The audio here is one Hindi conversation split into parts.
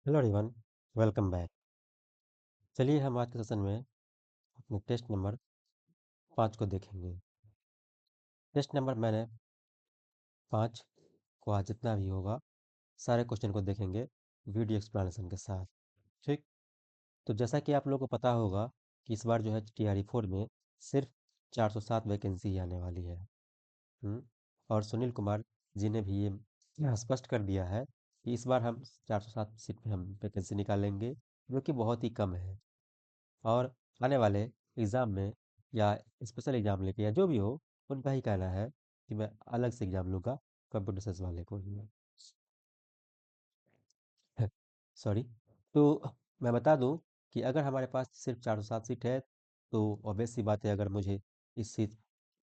Hello everyone, welcome back. चलिए हम आज के सेशन में अपने टेस्ट नंबर 5 को देखेंगे। टेस्ट नंबर मैंने 5 को आज जितना भी होगा सारे क्वेश्चन को देखेंगे वीडियो एक्सप्लेनेशन के साथ। ठीक। तो जैसा कि आप लोगों को पता होगा कि इस बार जो है TRE 4 में सिर्फ 407 वैकेंसी आने वाली है। हम्म, और सुनील कुमार जी ने भी ये स्पष्ट कर दिया है कि इस बार हम 407 सीट पे हम वैकेंसी निकालेंगे, जो कि बहुत ही कम है। और आने वाले एग्ज़ाम में या स्पेशल एग्ज़ाम लेके या जो भी हो, उनका ही कहना है कि मैं अलग से एग्ज़ाम लूँगा कंप्यूटर साइंस वाले को ही। सॉरी। तो मैं बता दूँ कि अगर हमारे पास सिर्फ 407 सीट है, तो ऑब्वियस सी बात है, अगर मुझे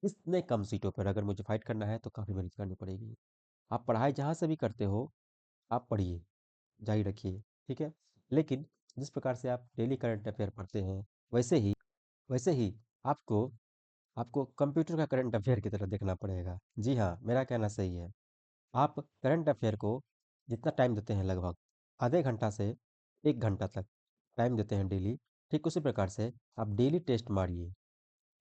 इतने कम सीटों पर अगर मुझे फाइट करना है तो काफ़ी मेहनत करनी पड़ेगी। आप पढ़ाई जहाँ से भी करते हो, आप पढ़िए, जारी रखिए, ठीक है? लेकिन जिस प्रकार से आप डेली करंट अफेयर पढ़ते हैं, वैसे ही आपको आपको कंप्यूटर का करंट अफेयर की तरह देखना पड़ेगा। जी हाँ, मेरा कहना सही है। आप करंट अफेयर को जितना टाइम देते हैं, लगभग आधे घंटा से 1 घंटा तक टाइम देते हैं डेली, ठीक उसी प्रकार से आप डेली टेस्ट मारिए।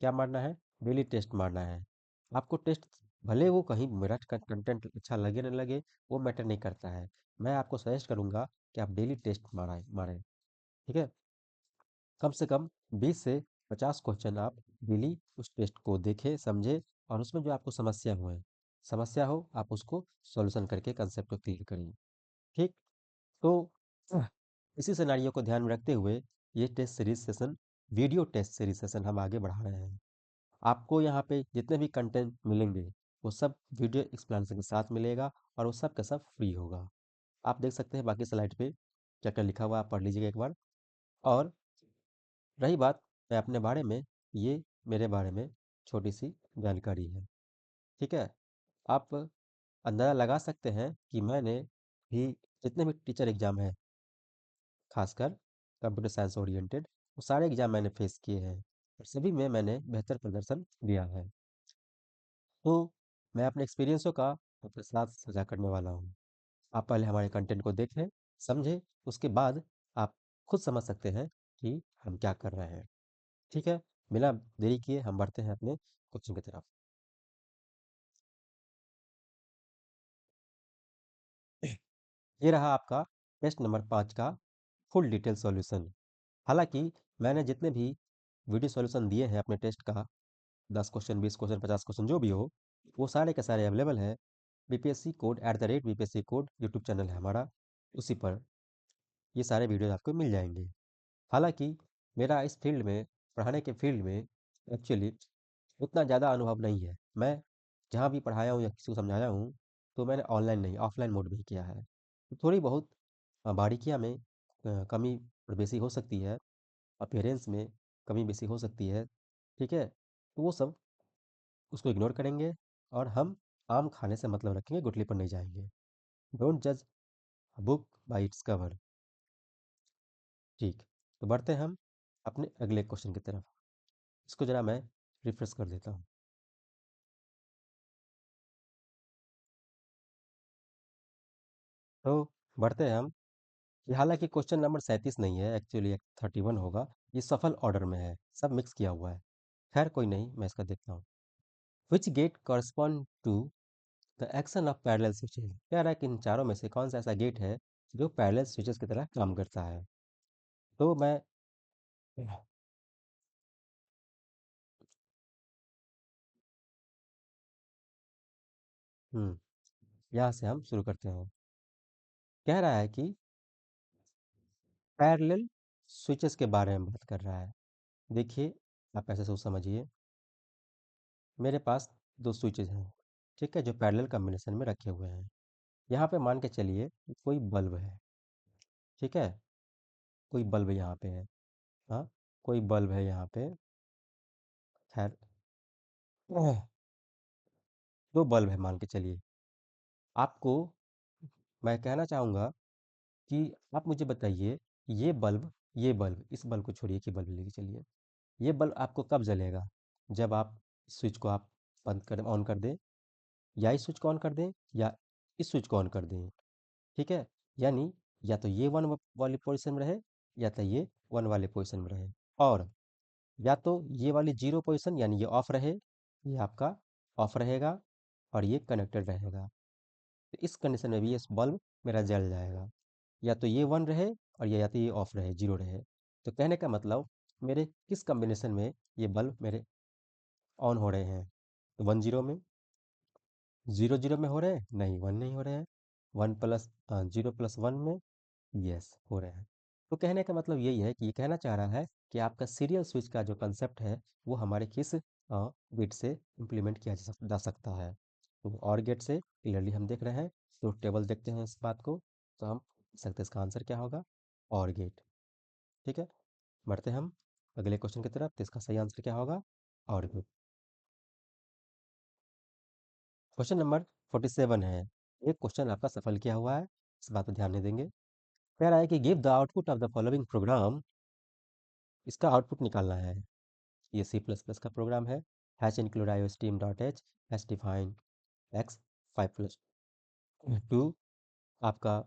क्या मारना है? डेली टेस्ट मारना है। आपको टेस्ट, भले वो कहीं मेरा कंटेंट अच्छा लगे ना लगे, वो मैटर नहीं करता है। मैं आपको सजेस्ट करूँगा कि आप डेली टेस्ट मारें, ठीक है? कम से कम 20 से 50 क्वेश्चन आप डेली उस टेस्ट को देखें, समझें, और उसमें जो आपको समस्या हो आप उसको सॉल्यूशन करके कंसेप्ट को क्लियर करिए। ठीक। तो अह, इसी सिनेरियो को ध्यान में रखते हुए ये test series session, video test series session हम आगे बढ़ा रहे हैं। आपको यहाँ पे जितने भी कंटेंट मिलेंगे, वो सब वीडियो एक्सप्लेनेशन के साथ मिलेगा, और वो सब का सब फ्री होगा। आप देख सकते हैं बाकी स्लाइड पे क्या क्या लिखा हुआ है, आप पढ़ लीजिएगा एक बार। और रही बात मैं अपने बारे में, ये मेरे बारे में छोटी-सी जानकारी है, ठीक है? आप अंदाज़ा लगा सकते हैं कि मैंने भी जितने भी टीचर एग्ज़ाम हैं, ख़ासकर कंप्यूटर साइंस ओरिएंटेड, वो सारे एग्ज़ाम मैंने फ़ेस किए हैं, और सभी में मैंने बेहतर प्रदर्शन दिया है। तो मैं अपने एक्सपीरियंसों का आपके साथ साझा करने वाला हूँ। आप पहले हमारे कंटेंट को देखें, समझें, उसके बाद आप खुद समझ सकते हैं कि हम क्या कर रहे हैं। ठीक है? बिना देरी किए हम बढ़ते हैं अपने क्वेश्चन की तरफ। ये रहा आपका टेस्ट नंबर 5 का फुल डिटेल सॉल्यूशन। हालाँकि मैंने जितने भी वीडियो सॉल्यूशन दिए हैं अपने टेस्ट का, 10 क्वेश्चन, 20 क्वेश्चन, 50 क्वेश्चन जो भी हो, वो सारे के सारे अवेलेबल हैं BPSC code @BPSC code YouTube channel है हमारा, उसी पर ये सारे वीडियोज़ आपको मिल जाएँगे। हालाँकि मेरा इस फ़ील्ड में, पढ़ाने के फ़ील्ड में एक्चुअली उतना ज़्यादा अनुभव नहीं है। मैं जहाँ भी पढ़ाया हूँ या किसी को समझाया हूँ, तो मैंने ऑनलाइन नहीं, ऑफ़लाइन मोड में ही किया है। तो थोड़ी बहुत बारीकियाँ में कमी और बेसी हो सकती है, अपीयरेंस में कमी बेसी हो सकती है, ठीक है? तो वो सब उसको इग्नोर करेंगे, और हम आम खाने से मतलब रखेंगे, गुठली पर नहीं जाएँगे। डोंट जज a book by its cover. ठीक। तो बढ़ते हैं हम अपने अगले क्वेश्चन की तरफ। इसको ज़रा मैं रिफ्रेश कर देता हूँ। तो बढ़ते हैं हम। ये हालाँकि क्वेश्चन नंबर 37 नहीं है, एक्चुअली 31 होगा। ये सफल ऑर्डर में है, सब मिक्स किया हुआ है। खैर कोई नहीं, मैं इसका देखता हूँ। Which gate correspond to the action of parallel switching? कह रहा है कि इन चारों में से कौन सा ऐसा गेट है जो पैरेलल स्विचेस की तरह काम करता है? तो मैं हुँ, यहाँ से हम शुरू करते हैं। कह रहा है कि पैरेलल स्विचेस के बारे में बात कर रहा है। देखिए, आप ऐसे सोच समझिए, मेरे पास 2 स्विचेज़ हैं, ठीक है? जो पैरेलल कॉम्बिनेशन में रखे हुए हैं। यहाँ पे मान के चलिए कि कोई बल्ब है, ठीक है? कोई बल्ब यहाँ पे है, हाँ? कोई बल्ब है यहाँ पे, खैर 2 बल्ब है मान के चलिए। आपको मैं कहना चाहूँगा कि आप मुझे बताइए, ये बल्ब, इस बल्ब को छोड़िए कि बल्ब लेके चलिए। ये बल्ब आपको कब जलेगा? जब आप स्विच को आप बंद कर ऑन कर दें, या इस स्विच को ऑन कर दें, या इस स्विच को ऑन कर दें, ठीक है? यानी या तो ये वन वाली पोजीशन में रहे, या तो ये वन वाले पोजीशन में रहे, और या तो ये वाली जीरो पोजीशन यानी ये ऑफ रहे, ये आपका ऑफ रहेगा, और ये कनेक्टेड रहेगा। तो इस कंडीशन में भी ये बल्ब मेरा जल जाएगा। या तो ये वन रहे, और या तो ये ऑफ रहे, जीरो रहे। तो कहने का मतलब मेरे किस कॉम्बिनेशन में ये बल्ब मेरे ऑन हो रहे हैं? तो वन जीरो में, जीरो जीरो में हो रहे हैं? नहीं, वन नहीं हो रहे हैं। One plus zero plus one में यस हो रहे हैं। तो कहने का मतलब यही है कि ये कहना चाह रहा है कि आपका सीरियल स्विच का जो कंसेप्ट है वो हमारे किस बिट से इम्प्लीमेंट किया जा सकता है। तो और गेट से क्लियरली हम देख रहे हैं। तो टेबल देखते हैं इस बात को, तो हम देख सकते हैं इसका आंसर क्या होगा, और गेट। ठीक है, बढ़ते हैं हम अगले क्वेश्चन की तरफ। तो इसका सही आंसर क्या होगा, और गेट। क्वेश्चन नंबर 47 है। एक क्वेश्चन आपका सफल किया हुआ है, इस बात पर ध्यान नहीं देंगे। कह रहा है कि give the output of the following program, इसका आउटपुट निकालना है। ये सी प्लस प्लस का प्रोग्राम है। Hash include I O stream dot H, hash define X 5+2। आपका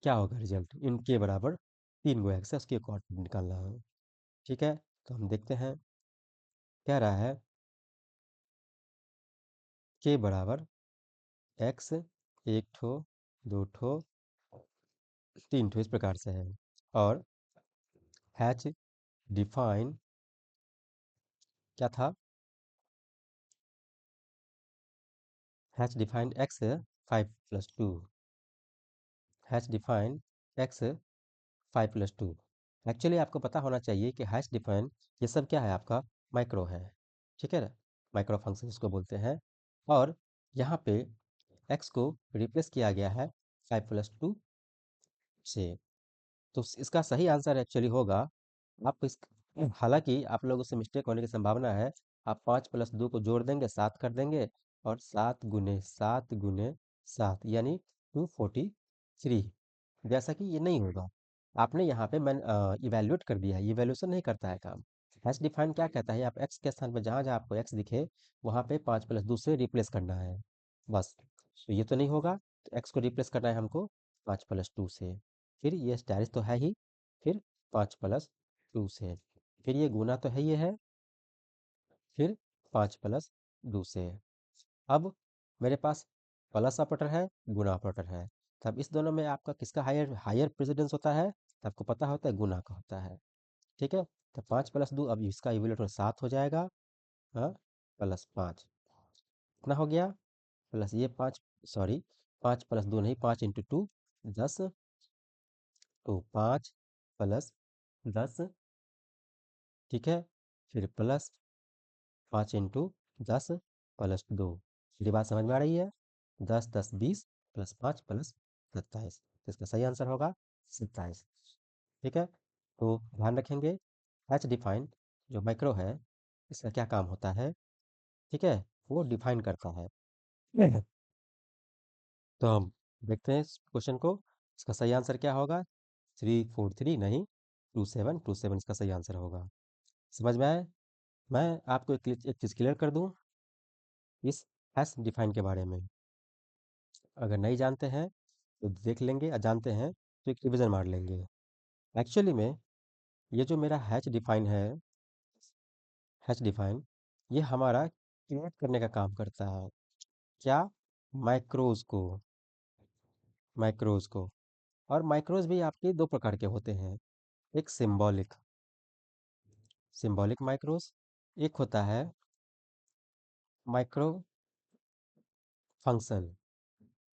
क्या होगा रिजल्ट, इन के बराबर 3 गो एक्स है, उसकी एक आउटपुट निकालना है। ठीक है, तो हम देखते हैं। कह रहा है के बराबर एक्स, एक ठो, दो ठो, तीन ठो, इस प्रकार से है। और हैच डिफाइन क्या था, hatch define X 5+2, hatch define X 5+2। Actually आपको पता होना चाहिए कि हैश डिफाइन ये सब क्या है, आपका माइक्रो है। ठीक है ना, माइक्रो फंक्शन इसको बोलते हैं। और यहाँ पे एक्स को रिप्लेस किया गया है 5+2 से। तो इसका सही आंसर एक्चुअली होगा, आप इस, हालांकि आप लोगों से मिस्टेक होने की संभावना है। आप 5+2 को जोड़ देंगे, 7 कर देंगे, और 7 गुने 7 यानी 243। जैसा कि ये नहीं होगा। आपने यहाँ पे मैं इवेल्युएट कर दिया है, इवेल्यूशन नहीं करता है काम। हैश डिफाइन क्या कहता है, आप एक्स के स्थान पर जहाँ जहाँ आपको एक्स दिखे वहाँ पे 5+2 से रिप्लेस करना है, बस। तो ये तो नहीं होगा, तो एक्स को रिप्लेस करना है हमको 5+2 से। फिर ये स्टैरिस तो है ही, फिर 5+2 से, फिर ये गुना तो है, ये है, फिर 5+2 से। अब मेरे पास प्लस ऑपरेटर है, गुणा ऑपरेटर है। तब इस दोनों में आपका किसका हायर हायर प्रेसिडेंस होता है, तो आपको पता होता है गुणा का होता है। ठीक है, तो 5+2, अब इसका इवैल्यूएटर 7 हो जाएगा। हाँ, +5 कितना हो गया, प्लस ये 5, सॉरी 5+2 नहीं, 5 × 2 10, तो 5+10। ठीक है, फिर प्लस 5 × 10 + 2। मेरी बात समझ में आ रही है? 10 10 20 +5 + 27, तो इसका सही आंसर होगा 27। ठीक है, तो ध्यान रखेंगे, हैच डिफाइन जो माइक्रो है इसका क्या काम होता है। ठीक है, वो डिफाइन करता है। तो हम देखते हैं इस क्वेश्चन को, इसका सही आंसर क्या होगा, 343 नहीं, 2727 इसका सही आंसर होगा। समझ में आए? मैं आपको एक चीज़ क्लियर कर दूं इस हैश डिफाइन के बारे में। अगर नहीं जानते हैं तो देख लेंगे, जानते हैं तो एक रिविजन मार लेंगे। एक्चुअली में ये जो मेरा हैच डिफाइन ये हमारा क्रिएट करने का काम करता है। क्या? माइक्रोज को, माइक्रोज को। और माइक्रोज भी आपके दो प्रकार के होते हैं, एक सिंबॉलिक, सिंबॉलिक माइक्रोज, एक होता है माइक्रो फंक्शन।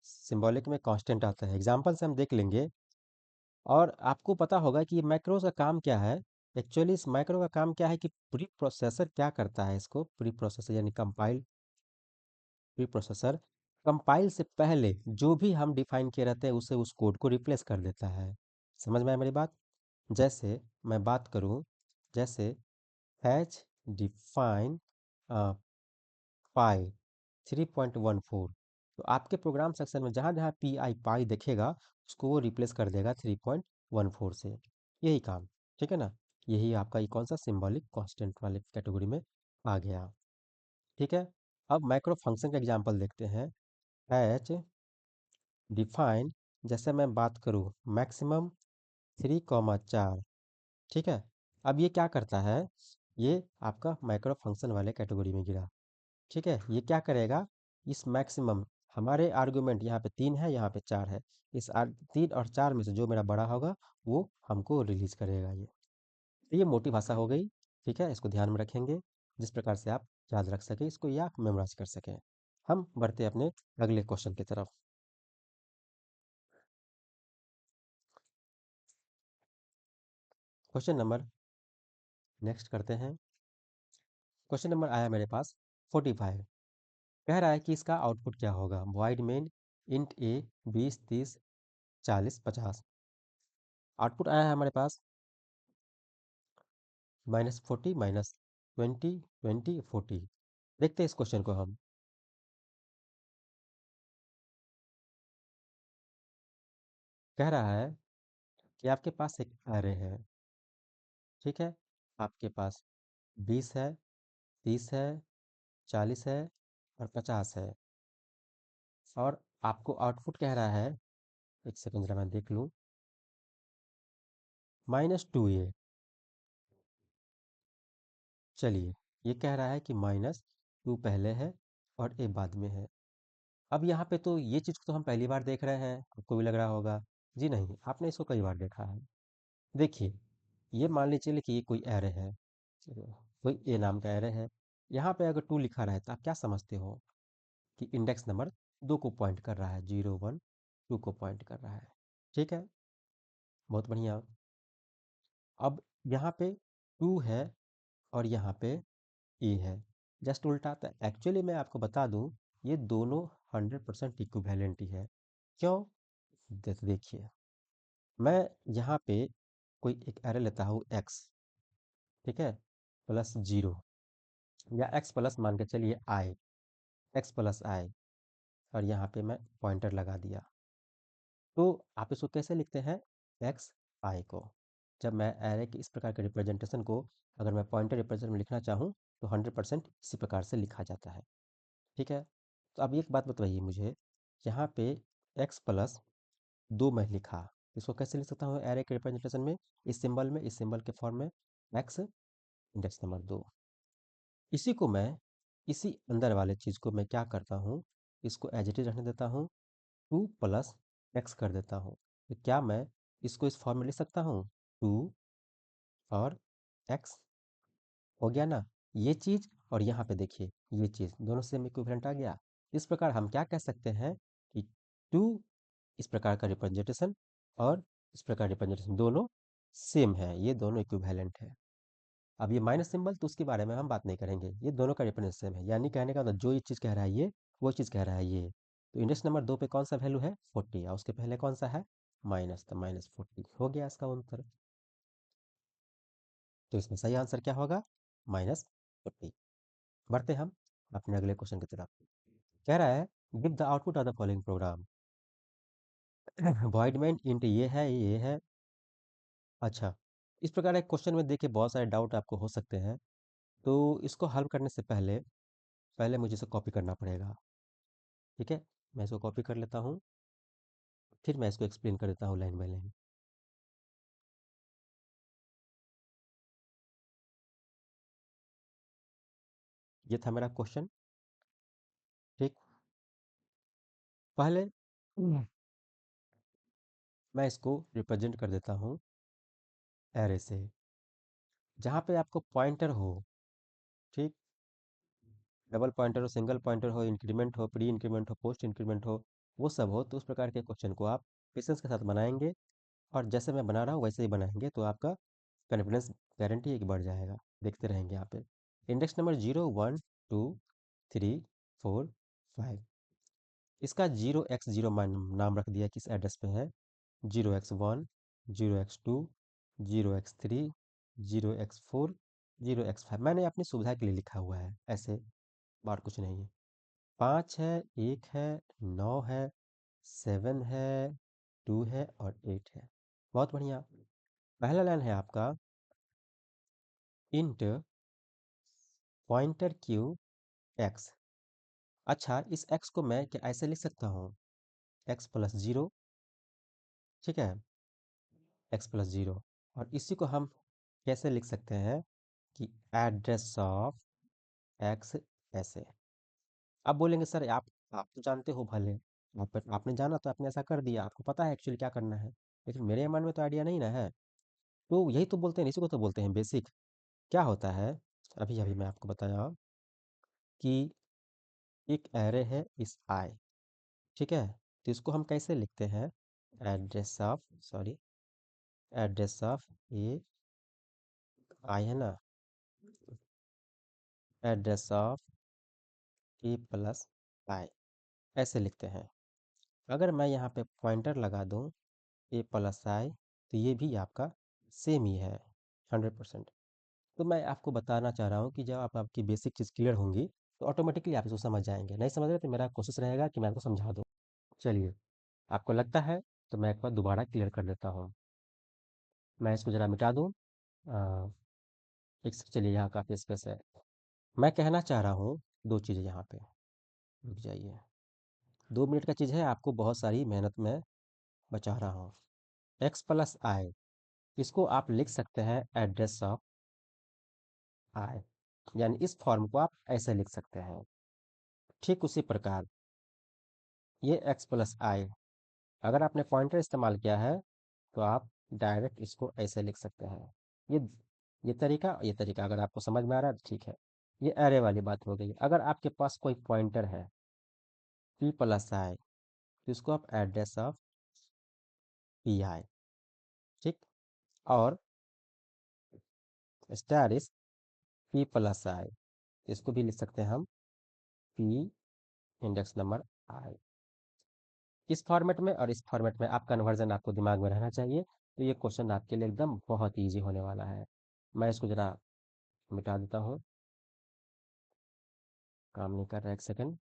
सिंबॉलिक में कांस्टेंट आता है, एग्जांपल से हम देख लेंगे। और आपको पता होगा कि मैक्रोज़ का काम क्या है। एक्चुअली इस मैक्रो का काम क्या है कि प्री प्रोसेसर क्या करता है, इसको प्री प्रोसेसर यानी कंपाइल, प्री प्रोसेसर कंपाइल से पहले जो भी हम डिफाइन किए रहते हैं उसे उस कोड को रिप्लेस कर देता है। समझ में आया मेरी बात? जैसे मैं बात करूं, जैसे हैच डिफाइन पाई 3.14, तो आपके प्रोग्राम सेक्शन में जहाँ जहाँ पी आई पाई देखेगा उसको वो रिप्लेस कर देगा 3.14 से। यही काम, ठीक है ना। यही आपका ये कौन सा सिंबॉलिक कांस्टेंट वाले कैटेगरी में आ गया। ठीक है, अब माइक्रो फंक्शन का एग्जांपल देखते हैं। हैच डिफाइन जैसे मैं बात करूँ मैक्सिमम 3,4, ठीक है। अब ये क्या करता है, ये आपका माइक्रो फंक्शन वाले कैटेगरी में गिरा, ठीक है। ये क्या करेगा, इस मैक्सिमम, हमारे आर्गुमेंट यहाँ पे 3 है, यहाँ पे 4 है, इस 3 और 4 में से जो मेरा बड़ा होगा वो हमको रिलीज करेगा ये। तो ये मोटी भाषा हो गई, ठीक है। इसको ध्यान में रखेंगे जिस प्रकार से आप याद रख सकें इसको या मेमोराइज कर सकें। हम बढ़ते अपने अगले क्वेश्चन की तरफ। क्वेश्चन नंबर नेक्स्ट करते हैं। क्वेश्चन नंबर आया मेरे पास 45। कह रहा है कि इसका आउटपुट क्या होगा, वॉइड मेन इंट ए 20 30 40 50। आउटपुट आया है हमारे पास -40 -20 20 40। देखते हैं इस क्वेश्चन को हम। कह रहा है कि आपके पास एक एरे है, ठीक है। आपके पास 20 है, 30 है, 40 है और 50 है। और आपको आउटपुट कह रहा है, एक सेकंड जरा मैं देख लूँ, -2a। चलिए, ये कह रहा है कि -2 पहले है और a बाद में है। अब यहाँ पे तो ये चीज़ तो हम पहली बार देख रहे हैं, आपको भी लग रहा होगा जी नहीं, आपने इसको कई बार देखा है। देखिए, ये मान लीजिए चलिए कि ये कोई एरे है, चलो, कोई ए नाम का एरे है। यहाँ पे अगर 2 लिखा रहे तो आप क्या समझते हो कि इंडेक्स नंबर 2 को पॉइंट कर रहा है, 0 1 2 को पॉइंट कर रहा है, ठीक है। बहुत बढ़िया। अब यहाँ पे 2 है और यहाँ पे ए है, जस्ट उल्टा। तो एक्चुअली मैं आपको बता दूं, ये दोनों 100% इक्विवेलेंट ही है। क्यों? देखिए, मैं यहाँ पे कोई एक एरे लेता हूँ एक्स, ठीक है, +0, या एक्स प्लस मान के चलिए आई, एक्स प्लस आई, और यहाँ पे मैं पॉइंटर लगा दिया। तो आप इसको कैसे लिखते हैं, एक्स आई को। जब मैं एरे के इस प्रकार के रिप्रेजेंटेशन को अगर मैं पॉइंटर रिप्रेजेंट में लिखना चाहूँ तो 100% इसी प्रकार से लिखा जाता है, ठीक है। तो अब एक बात बताइए मुझे, यहाँ पे एक्स प्लस 2 मैं लिखा, इसको कैसे लिख सकता हूँ एरे के रिप्रेजेंटेशन में, इस सिंबल में, इस सिंबल के फॉर्म में, एक्स इंडेक्स नंबर 2। इसी को मैं, इसी अंदर वाले चीज़ को मैं क्या करता हूँ, इसको एज इट इज रहने देता हूँ, 2 प्लस एक्स कर देता हूँ। तो क्या मैं इसको इस फॉर्म में लिख सकता हूँ, 2 और एक्स, हो गया ना ये चीज़। और यहाँ पे देखिए ये चीज़ दोनों सेम इक्विवेलेंट आ गया। इस प्रकार हम क्या कह सकते हैं कि 2 इस प्रकार का रिप्रेजेंटेशन और इस प्रकार रिप्रेजेंटेशन दोनों सेम है, ये दोनों इक्विवेलेंट है। अब ये माइनस सिंबल तो उसके बारे में हम बात नहीं करेंगे, ये दोनों का रिप्रेजेंटेशन सेम है, यानी कहने का मतलब जो ये चीज़ कह रहा है ये, वो चीज़ कह रहा है ये। तो इंडेक्स नंबर 2 पे कौन सा वैल्यू है, 40, और उसके पहले कौन सा है, माइनस, तो -40 हो गया इसका उत्तर। तो इसमें सही आंसर क्या होगा, -40। बढ़ते हम अपने अगले क्वेश्चन की तरफ। कह रहा है give the output of the following programme. Void main int ये है। अच्छा, इस प्रकार एक क्वेश्चन में देखिए बहुत सारे डाउट आपको हो सकते हैं, तो इसको हल करने से पहले पहले मुझे इसे कॉपी करना पड़ेगा, ठीक है। मैं इसको कॉपी कर लेता हूँ, फिर मैं इसको एक्सप्लेन कर देता हूँ लाइन बाय लाइन। ये था मेरा क्वेश्चन, ठीक। पहले मैं इसको रिप्रेजेंट कर देता हूँ एरे से, जहाँ पे आपको पॉइंटर हो, ठीक, डबल पॉइंटर हो, सिंगल पॉइंटर हो, इंक्रीमेंट हो, प्री इंक्रीमेंट हो, पोस्ट इंक्रीमेंट हो, वो सब हो। तो उस प्रकार के क्वेश्चन को आप पेशेंस के साथ बनाएंगे, और जैसे मैं बना रहा हूँ वैसे ही बनाएंगे तो आपका कॉन्फिडेंस गारंटी है कि बढ़ जाएगा। देखते रहेंगे यहाँ पे इंडेक्स नंबर 0 1 2 3 4 5। इसका 0x0 नाम रख दिया, किस एड्रेस पे है, 0x1 0x2 0x3 0x4 0x5। मैंने अपनी सुविधा के लिए लिखा हुआ है ऐसे, बात कुछ नहीं है। 5 है, 1 है, 9 है, 7 है, 2 है और 8 है। बहुत बढ़िया। पहला लाइन है आपका इंट पॉइंटर क्यू एक्स। अच्छा, इस एक्स को मैं क्या ऐसे लिख सकता हूँ, एक्स प्लस 0 ठीक है, एक्स प्लस जीरो। और इसी को हम कैसे लिख सकते हैं कि एड्रेस ऑफ एक्स ऐसे। आप बोलेंगे सर आप तो जानते हो भले, आपने जाना तो आपने ऐसा कर दिया, आपको पता है एक्चुअली क्या करना है, लेकिन मेरे मन में तो आइडिया नहीं ना है। तो यही तो बोलते हैं, इसी को तो बोलते हैं बेसिक। क्या होता है, अभी अभी मैं आपको बताया कि एक एरे है इस आई, ठीक है, तो इसको हम कैसे लिखते हैं, address of, sorry, address of A I है ना, address of A plus I, ऐसे लिखते हैं। अगर मैं यहाँ पे पॉइंटर लगा दूँ ए प्लस आई, तो ये भी आपका सेम ही है, 100%। तो मैं आपको बताना चाह रहा हूँ कि जब आप आपकी बेसिक चीज़ क्लियर होंगी तो ऑटोमेटिकली आप इसको समझ जाएंगे, नहीं समझ रहे तो मेरा कोशिश रहेगा कि मैं आपको समझा दूँ। चलिए, आपको लगता है तो मैं एक बार दोबारा क्लियर कर देता हूँ। मैं इसको ज़रा मिटा दूँ। अ, चलिए, यहाँ काफ़ी स्पेस है। मैं कहना चाह रहा हूँ दो चीज़ें यहाँ पे, रुक जाइए। 2 मिनट का चीज़ है, आपको बहुत सारी मेहनत में बचा रहा हूँ। एक्स प्लस आई, इसको आप लिख सकते हैं एड्रेस ऑफ आई, यानी इस फॉर्म को आप ऐसे लिख सकते हैं। ठीक उसी प्रकार ये एक्स प्लस आई, अगर आपने पॉइंटर इस्तेमाल किया है तो आप डायरेक्ट इसको ऐसे लिख सकते हैं। ये ये तरीका अगर आपको समझ में आ रहा है तो ठीक है। ये एरे वाली बात हो गई। अगर आपके पास कोई पॉइंटर है पी प्लस आई, तो इसको आप एड्रेस ऑफ पी आई, ठीक, और स्टार पी प्लस आई, इसको भी लिख सकते हैं हम पी इंडेक्स नंबर आई। इस फॉर्मेट में और इस फॉर्मेट में आप कन्वर्जन आपको दिमाग में रहना चाहिए, तो ये क्वेश्चन आपके लिए एकदम बहुत ईजी होने वाला है। मैं इसको जरा मिटा देता हूँ, काम नहीं कर रहा, एक सेकंड।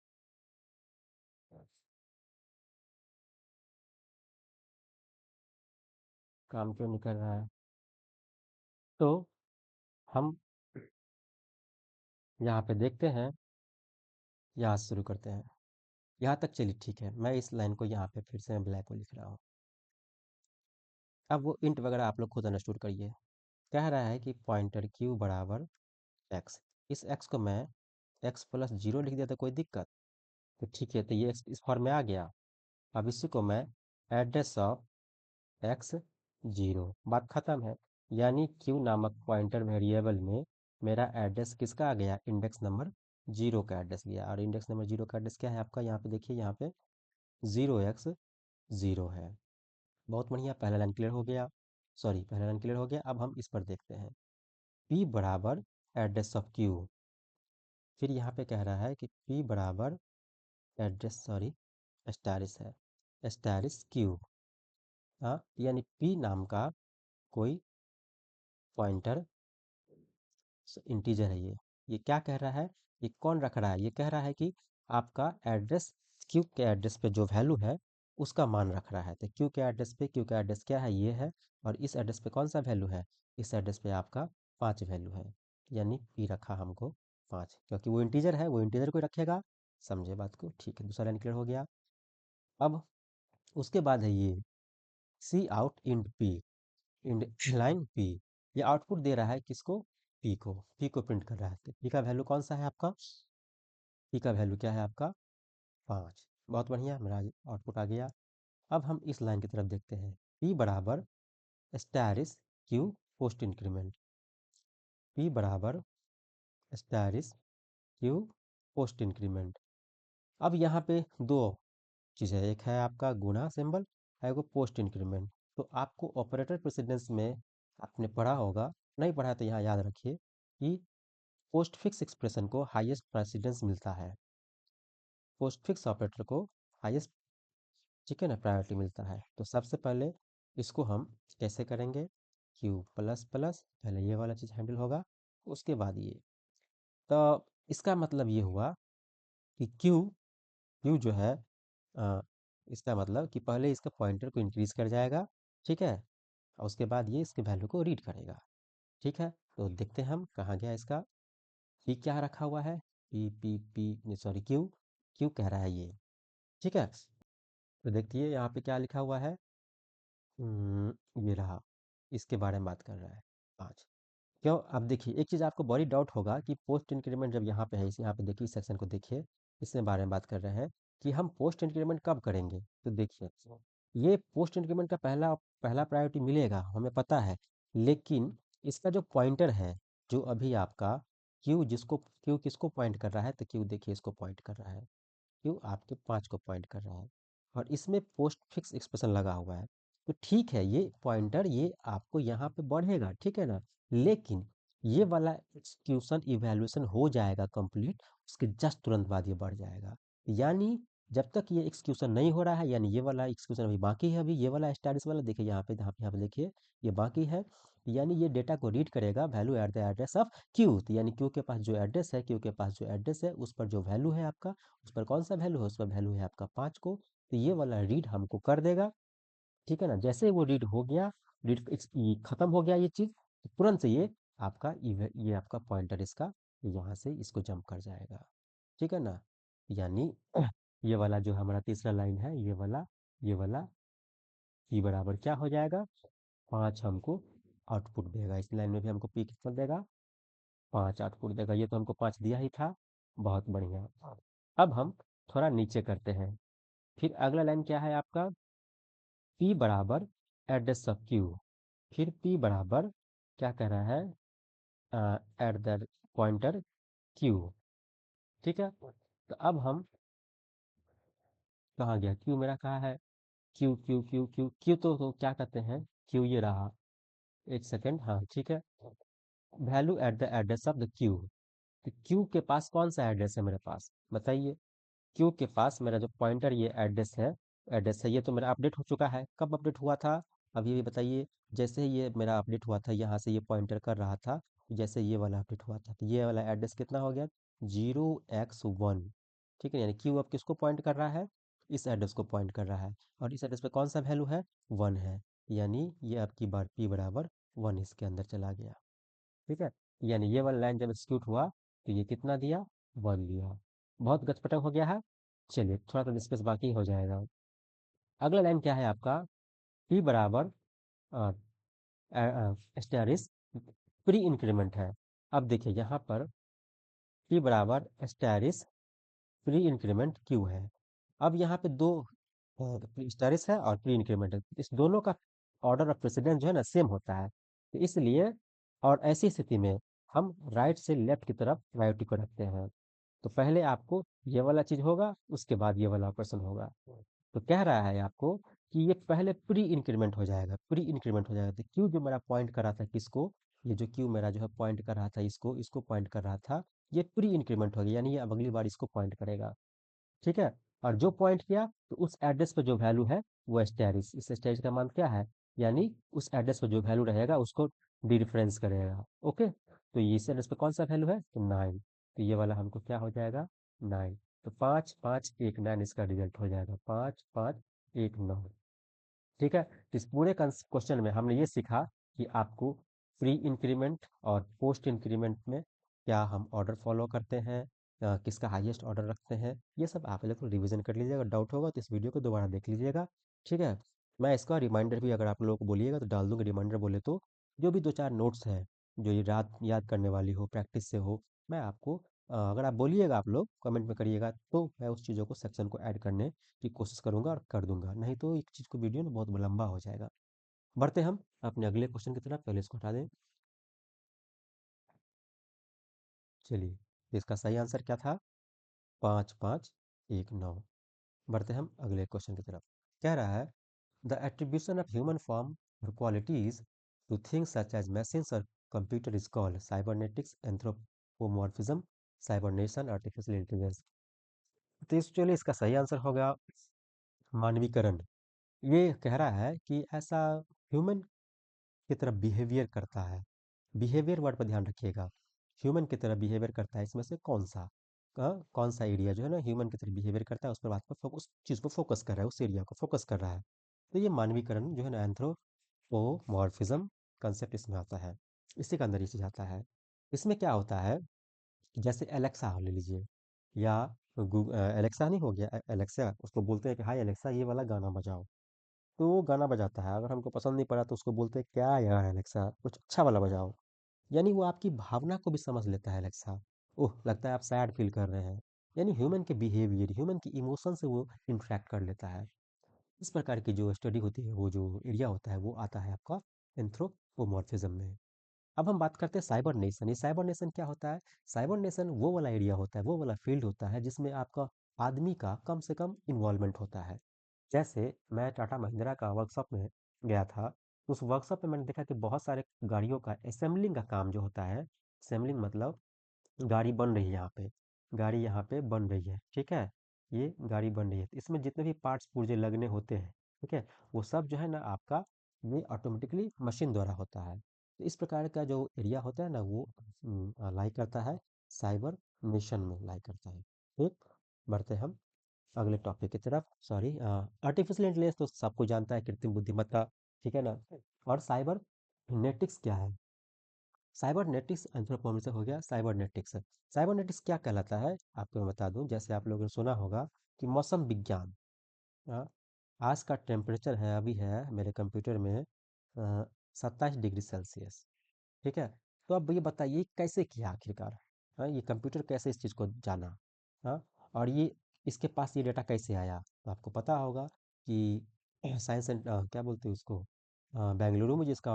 काम क्यों नहीं कर रहा है, तो हम यहाँ पे देखते हैं, यहाँ से शुरू करते हैं। यहाँ तक चलिए ठीक है, मैं इस लाइन को यहाँ पे फिर से मैं ब्लैक को लिख रहा हूँ। अब वो इंट वगैरह आप लोग खुद अंडरस्टूड करिए। कह रहा है कि पॉइंटर क्यू बराबर एक्स, इस एक्स को मैं एक्स प्लस जीरो लिख दिया तो कोई दिक्कत, तो ठीक है, तो ये इस फॉर्म में आ गया। अब इसी को मैं एड्रेस ऑफ एक्स जीरो, बात खत्म है। यानी क्यू नामक पॉइंटर वेरिएबल में मेरा एड्रेस किसका आ गया, इंडेक्स नंबर जीरो का एड्रेस गया। और इंडेक्स नंबर जीरो का एड्रेस क्या है आपका, यहाँ पे देखिए, यहाँ पे 0x0 है। बहुत बढ़िया, पहला लाइन क्लियर हो गया, सॉरी, पहला लाइन क्लियर हो गया। अब हम इस पर देखते हैं, p बराबर एड्रेस ऑफ q, फिर यहाँ पे कह रहा है कि p बराबर एड्रेस, सॉरी, स्टारिस है, स्टारिस q। हाँ, यानी p नाम का कोई पॉइंटर इंटीजर है। ये क्या कह रहा है, ये कौन रख रहा है, ये कह रहा है कि आपका एड्रेस क्यू के एड्रेस पे जो वैल्यू है उसका मान रख रहा है। तो क्यू के एड्रेस पे, क्यू का एड्रेस क्या है, ये है, और इस एड्रेस पे कौन सा वैल्यू है, इस एड्रेस पे आपका 5 वैल्यू है, यानी पी रखा हमको 5, क्योंकि वो इंटीजर है, वो इंटीजर को ही रखेगा। समझे बात को, ठीक है, दूसरा लाइन क्लियर हो गया। अब उसके बाद है ये C out int P, end line P, ये आउटपुट दे रहा है किसको, पी को प्रिंट कर रहा है। तो पी का वैल्यू कौन सा है आपका, पी का वैल्यू क्या है आपका, 5। बहुत बढ़िया, मेरा आउटपुट आ गया। अब हम इस लाइन की तरफ देखते हैं, पी बराबर स्टैरिस क्यू पोस्ट इंक्रीमेंट, पी बराबर स्टैरिस क्यू पोस्ट इंक्रीमेंट। अब यहाँ पे दो चीज़ है, एक है आपका गुणा सिंबल, है वो पोस्ट इंक्रीमेंट। तो आपको ऑपरेटर प्रेसिडेंस में आपने पढ़ा होगा, नहीं पढ़ा तो यहाँ याद रखिए कि पोस्ट फिक्स एक्सप्रेशन को हाईएस्ट प्रेसिडेंस मिलता है, पोस्ट फिक्स ऑपरेटर को हाईएस्ट, ठीक है ना, प्रायोरिटी मिलता है। तो सबसे पहले इसको हम कैसे करेंगे, क्यू प्लस प्लस, पहले ये वाला चीज़ हैंडल होगा, उसके बाद ये। तो इसका मतलब ये हुआ कि क्यू क्यू जो है, अ, इसका मतलब कि पहले इसका पॉइंटर को इंक्रीज कर जाएगा, ठीक है, और उसके बाद ये इसके वैल्यू को रीड करेगा, ठीक है। तो देखते हैं हम कहाँ गया इसका, पी क्या रखा हुआ है, पी सॉरी, क्यू, क्यू कह रहा है ये, ठीक है। तो देखिए यहाँ पे क्या लिखा हुआ है, ये रहा, इसके बारे में बात कर रहा है 5। क्यों? अब देखिए एक चीज़ आपको बड़ी डाउट होगा कि पोस्ट इंक्रीमेंट जब यहाँ पे है, इस यहाँ पे देखिए इस सेक्शन को देखिए, इसमें बारे में बात कर रहे हैं कि हम पोस्ट इंक्रीमेंट कब करेंगे? तो देखिए, ये पोस्ट इंक्रीमेंट का पहला पहला प्रायोरिटी मिलेगा, हमें पता है। लेकिन इसका जो पॉइंटर है, जो अभी आपका क्यू जिसको क्यू किसको पॉइंट कर रहा है? तो क्यू देखिए इसको पॉइंट कर रहा है। क्यों आपके 5 को पॉइंट कर रहा है और इसमें पोस्ट फिक्स एक्सप्रेशन लगा हुआ है। तो ठीक है, ये पॉइंटर ये आपको यहाँ पे बढ़ेगा, ठीक है ना? लेकिन ये वाला एक्सक्यूशन इवैल्यूएशन हो जाएगा कंप्लीट, उसके जस्ट तुरंत बाद ये बढ़ जाएगा। यानी जब तक ये एक्सक्यूशन नहीं हो रहा है, यानी ये वाला एक्सक्यूशन अभी बाकी है, अभी ये वाला स्टैटस वाला देखिए यहाँ पे देखिए, ये बाकी है। यानी ये डेटा को रीड करेगा value at the address of Q. तो यानी क्यू के पास जो एड्रेस है, क्यू के पास जो एड्रेस है, उस पर जो वैल्यू है आपका, उस पर कौन सा वैल्यू है? उस पर वैल्यू है आपका 5 को। तो ये वाला रीड हमको कर देगा, ठीक है ना? जैसे वो रीड हो गया, रीड ये खत्म हो गया ये चीज़, तो तुरंत से ये आपका पॉइंटर इसका यहाँ से इसको जंप कर जाएगा, ठीक है ना? यानी ये वाला जो हमारा तीसरा लाइन है, ये वाला पी बराबर क्या हो जाएगा? 5 हमको आउटपुट देगा। इस लाइन में भी हमको पी कितना देगा? 5 आउटपुट देगा। ये तो हमको 5 दिया ही था, बहुत बढ़िया। अब हम थोड़ा नीचे करते हैं। फिर अगला लाइन क्या है आपका? पी बराबर एड्रेस ऑफ क्यू। फिर पी बराबर क्या कह रहा है? एट द पॉइंटर क्यू, ठीक है? तो अब हम कहाँ गया क्यू? मेरा कहाँ है? Q Q Q Q Q तो क्या कहते हैं? क्यू ये रहा। एक सेकेंड, हाँ ठीक है। Value at the address of the Q. तो क्यू के पास कौन सा एड्रेस है मेरे पास? बताइए। क्यू के पास मेरा जो पॉइंटर ये एड्रेस है, ये तो मेरा अपडेट हो चुका है। कब अपडेट हुआ था? अब ये बताइए। जैसे ही ये मेरा अपडेट हुआ था, यहाँ से ये पॉइंटर कर रहा था, जैसे ये वाला अपडेट हुआ था, तो ये वाला एड्रेस कितना हो गया? 0x1, ठीक है? यानी क्यू अब किसको पॉइंट कर रहा है? इस एड्रेस को पॉइंट कर रहा है, और इस एड्रेस पे कौन सा वैल्यू है? 1 है। यानी ये आपकी बार पी बराबर 1 इसके अंदर चला गया, ठीक है? यानी ये वाला लाइन जब एग्जीक्यूट हुआ, तो ये कितना दिया? 1 दिया। बहुत गचपटक हो गया है। चलिए थोड़ा सा डिस्कस बाकी हो जाएगा। अगला लाइन क्या है आपका? पी बराबर स्टेरिस प्री इंक्रीमेंट है। अब देखिए यहाँ पर पी बराबर स्टेरिस प्री इंक्रीमेंट क्यू है। अब यहाँ पे दो स्टेरिस है और प्री इंक्रीमेंट है, इस दोनों का ऑर्डर ऑफ प्रेसिडेंस जो है ना सेम होता है। तो इसलिए और ऐसी स्थिति में हम राइट से लेफ्ट की तरफ प्रायोरिटी को रखते हैं। तो पहले आपको ये वाला चीज होगा, उसके बाद ये वाला ऑपरेशन होगा। तो कह रहा है आपको कि ये पहले प्री इंक्रीमेंट हो जाएगा, प्री इंक्रीमेंट हो जाएगा। तो क्यू जो मेरा पॉइंट कर रहा था किसको? ये जो क्यू मेरा जो है पॉइंट कर रहा था इसको इसको पॉइंट कर रहा था, ये प्री इंक्रीमेंट हो गया, यानी ये अब अगली बार इसको पॉइंट करेगा, ठीक है? और जो पॉइंट किया तो उस एड्रेस पे जो वैल्यू है वो स्टेरिस, इस स्टेरिस का मान क्या है? यानी उस एड्रेस पे जो वैल्यू रहेगा उसको डिफरेंस करेगा, ओके? तो ये इस एड्रेस पे कौन सा वैल्यू है? तो 9। तो ये वाला हमको क्या हो जाएगा? 9। तो 5 5 1 9 इसका रिजल्ट हो जाएगा, 5 5 1 9, ठीक है? तो इस पूरे क्वेश्चन में हमने ये सीखा कि आपको प्री इंक्रीमेंट और पोस्ट इंक्रीमेंट में क्या हम ऑर्डर फॉलो करते हैं, किसका हाईएस्ट ऑर्डर रखते हैं, ये सब आप लोग रिवीजन कर लीजिएगा। अगर डाउट होगा तो इस वीडियो को दोबारा देख लीजिएगा, ठीक है? मैं इसका रिमाइंडर भी अगर आप लोगों को बोलिएगा तो डाल दूंगा, रिमाइंडर बोले तो जो भी 2 4 नोट्स हैं जो ये रात याद करने वाली हो, प्रैक्टिस से हो, मैं आपको अगर आप बोलिएगा, आप लोग कमेंट में करिएगा, तो मैं उस चीज़ों को सेक्शन को ऐड करने की कोशिश करूँगा और कर दूँगा। नहीं तो एक चीज़ को वीडियो ना बहुत लंबा हो जाएगा। बढ़ते हम अपने अगले क्वेश्चन की तरफ, पहले इसको हटा दें। चलिए, इसका सही आंसर क्या था? 5 5 1 9। बढ़ते हम अगले क्वेश्चन की तरफ। कह रहा है the attribution of human form और qualities to things such as machines और computer is called cybernetics, anthropomorphism, cybernation, artificial intelligence. तो चलिए इसका सही आंसर होगा मानवीकरण। ये कह रहा है कि ऐसा ह्यूमन की तरह बिहेवियर करता है। बिहेवियर वर्ड पर ध्यान रखिएगा। ह्यूमन की तरह बिहेवियर करता है, इसमें से कौन सा कौन सा एरिया जो है ना ह्यूमन की तरह बिहेवियर करता है, उस पर बात पर उस चीज़ को फोकस कर रहा है, उस एरिया को फोकस कर रहा है। तो ये मानवीकरण जो है ना एंथ्रोपोमॉर्फिज्म कंसेप्ट इसमें आता है, इसी के अंदर ये चीज़ आता है। इसमें क्या होता है कि जैसे एलेक्सा ले लीजिए, या एलेक्सा नहीं हो गया, एलेक्सा उसको बोलते हैं कि हाय एलेक्सा ये वाला गाना बजाओ। तो वो गाना बजाता है, अगर हमको पसंद नहीं पड़ा तो उसको बोलते हैं क्या यार एलेक्सा कुछ अच्छा वाला बजाओ। यानी वो आपकी भावना को भी समझ लेता है एलेक्सा। ओह लगता है आप सैड फील कर रहे हैं, यानी ह्यूमन के बिहेवियर ह्यूमन की इमोशन से वो इंटरेक्ट कर लेता है। इस प्रकार की जो स्टडी होती है वो जो एरिया होता है वो आता है आपका एंथ्रोपोमॉर्फिज्म में। अब हम बात करते हैं साइबर नेशन। ये साइबर नेशन क्या होता है? साइबर नेशन वो वाला एरिया होता है, वो वाला फील्ड होता है जिसमें आपका आदमी का कम से कम इन्वॉल्वमेंट होता है। जैसे मैं टाटा महिंद्रा का वर्कशॉप में गया था, उस वर्कशॉप में मैंने देखा कि बहुत सारे गाड़ियों का असेंबलिंग का काम जो होता है, असेंबलिंग मतलब गाड़ी बन रही है यहाँ पे, गाड़ी यहाँ पे बन रही है, ठीक है? ये गाड़ी बन रही है, तो इसमें जितने भी पार्ट्स पुर्जे लगने होते हैं, ठीक है? वो सब जो है ना आपका ये ऑटोमेटिकली मशीन द्वारा होता है। तो इस प्रकार का जो एरिया होता है ना वो लाई करता है साइबर नेशन में लाई करता है। ठीक, बढ़ते हम अगले टॉपिक की तरफ। सॉरी, आर्टिफिशियल इंटेलिजेंस तो सबको जानता है, कृत्रिम बुद्धिमत्ता, ठीक है ना? और साइबर नेटिक्स क्या है? साइबरनेटिक्स एंथ्रोपोमेट्रिक्स हो गया साइबरनेटिक्स। साइबरनेटिक्स क्या कहलाता है आपको मैं बता दूं, जैसे आप लोगों ने सुना होगा कि मौसम विज्ञान। हाँ, आज का टेम्परेचर है अभी है मेरे कंप्यूटर में 27 डिग्री सेल्सियस, ठीक है? तो अब ये बताइए कैसे किया आखिरकार? हाँ, ये कंप्यूटर कैसे इस चीज़ को जाना? हाँ, और ये इसके पास ये डेटा कैसे आया? तो आपको पता होगा कि साइंस एंड क्या बोलते हैं उसको, बेंगलुरु में जिसका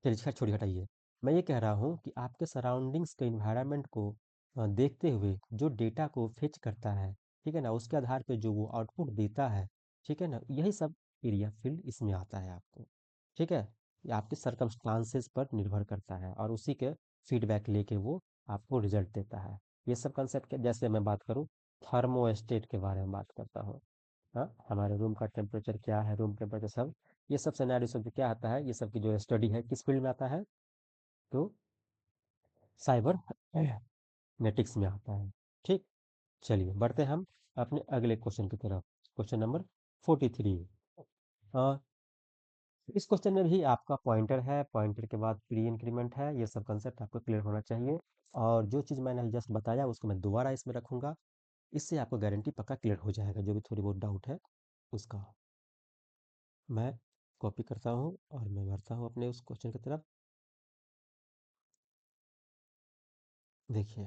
चलिए खैर छोड़िए हटाइए। मैं ये कह रहा हूँ कि आपके सराउंडिंग्स के एनवायरनमेंट को देखते हुए जो डेटा को फेच करता है, ठीक है ना? उसके आधार पे जो वो आउटपुट देता है, ठीक है ना? यही सब एरिया फील्ड इसमें आता है आपको, ठीक है? ये आपके सर्कमस्टांसेस पर निर्भर करता है और उसी के फीडबैक लेके वो आपको रिजल्ट देता है। ये सब कंसेप्ट जैसे मैं बात करूँ थर्मोस्टेट के बारे में बात करता हूँ। हाँ, हमारे रूम का टेम्परेचर क्या है, रूम टेम्परेचर सब, ये सब सिनेरियो सब जो क्या आता है, ये सब की जो स्टडी है किस फील्ड में आता है? तो साइबर नेटिक्स में आता है। ठीक, चलिए बढ़ते हम अपने अगले क्वेश्चन की तरफ। Question number 43। अ, इस क्वेश्चन में भी आपका पॉइंटर है, पॉइंटर के बाद प्री इंक्रीमेंट है, ये सब कंसेप्ट आपको क्लियर होना चाहिए। और जो चीज़ मैंने जस्ट बताया उसको मैं दोबारा इसमें रखूंगा, इससे आपको गारंटी पक्का क्लियर हो जाएगा जो भी थोड़ी बहुत डाउट है उसका। मैं कॉपी करता हूँ और मैं बढ़ता हूँ अपने उस क्वेश्चन की तरफ। देखिए,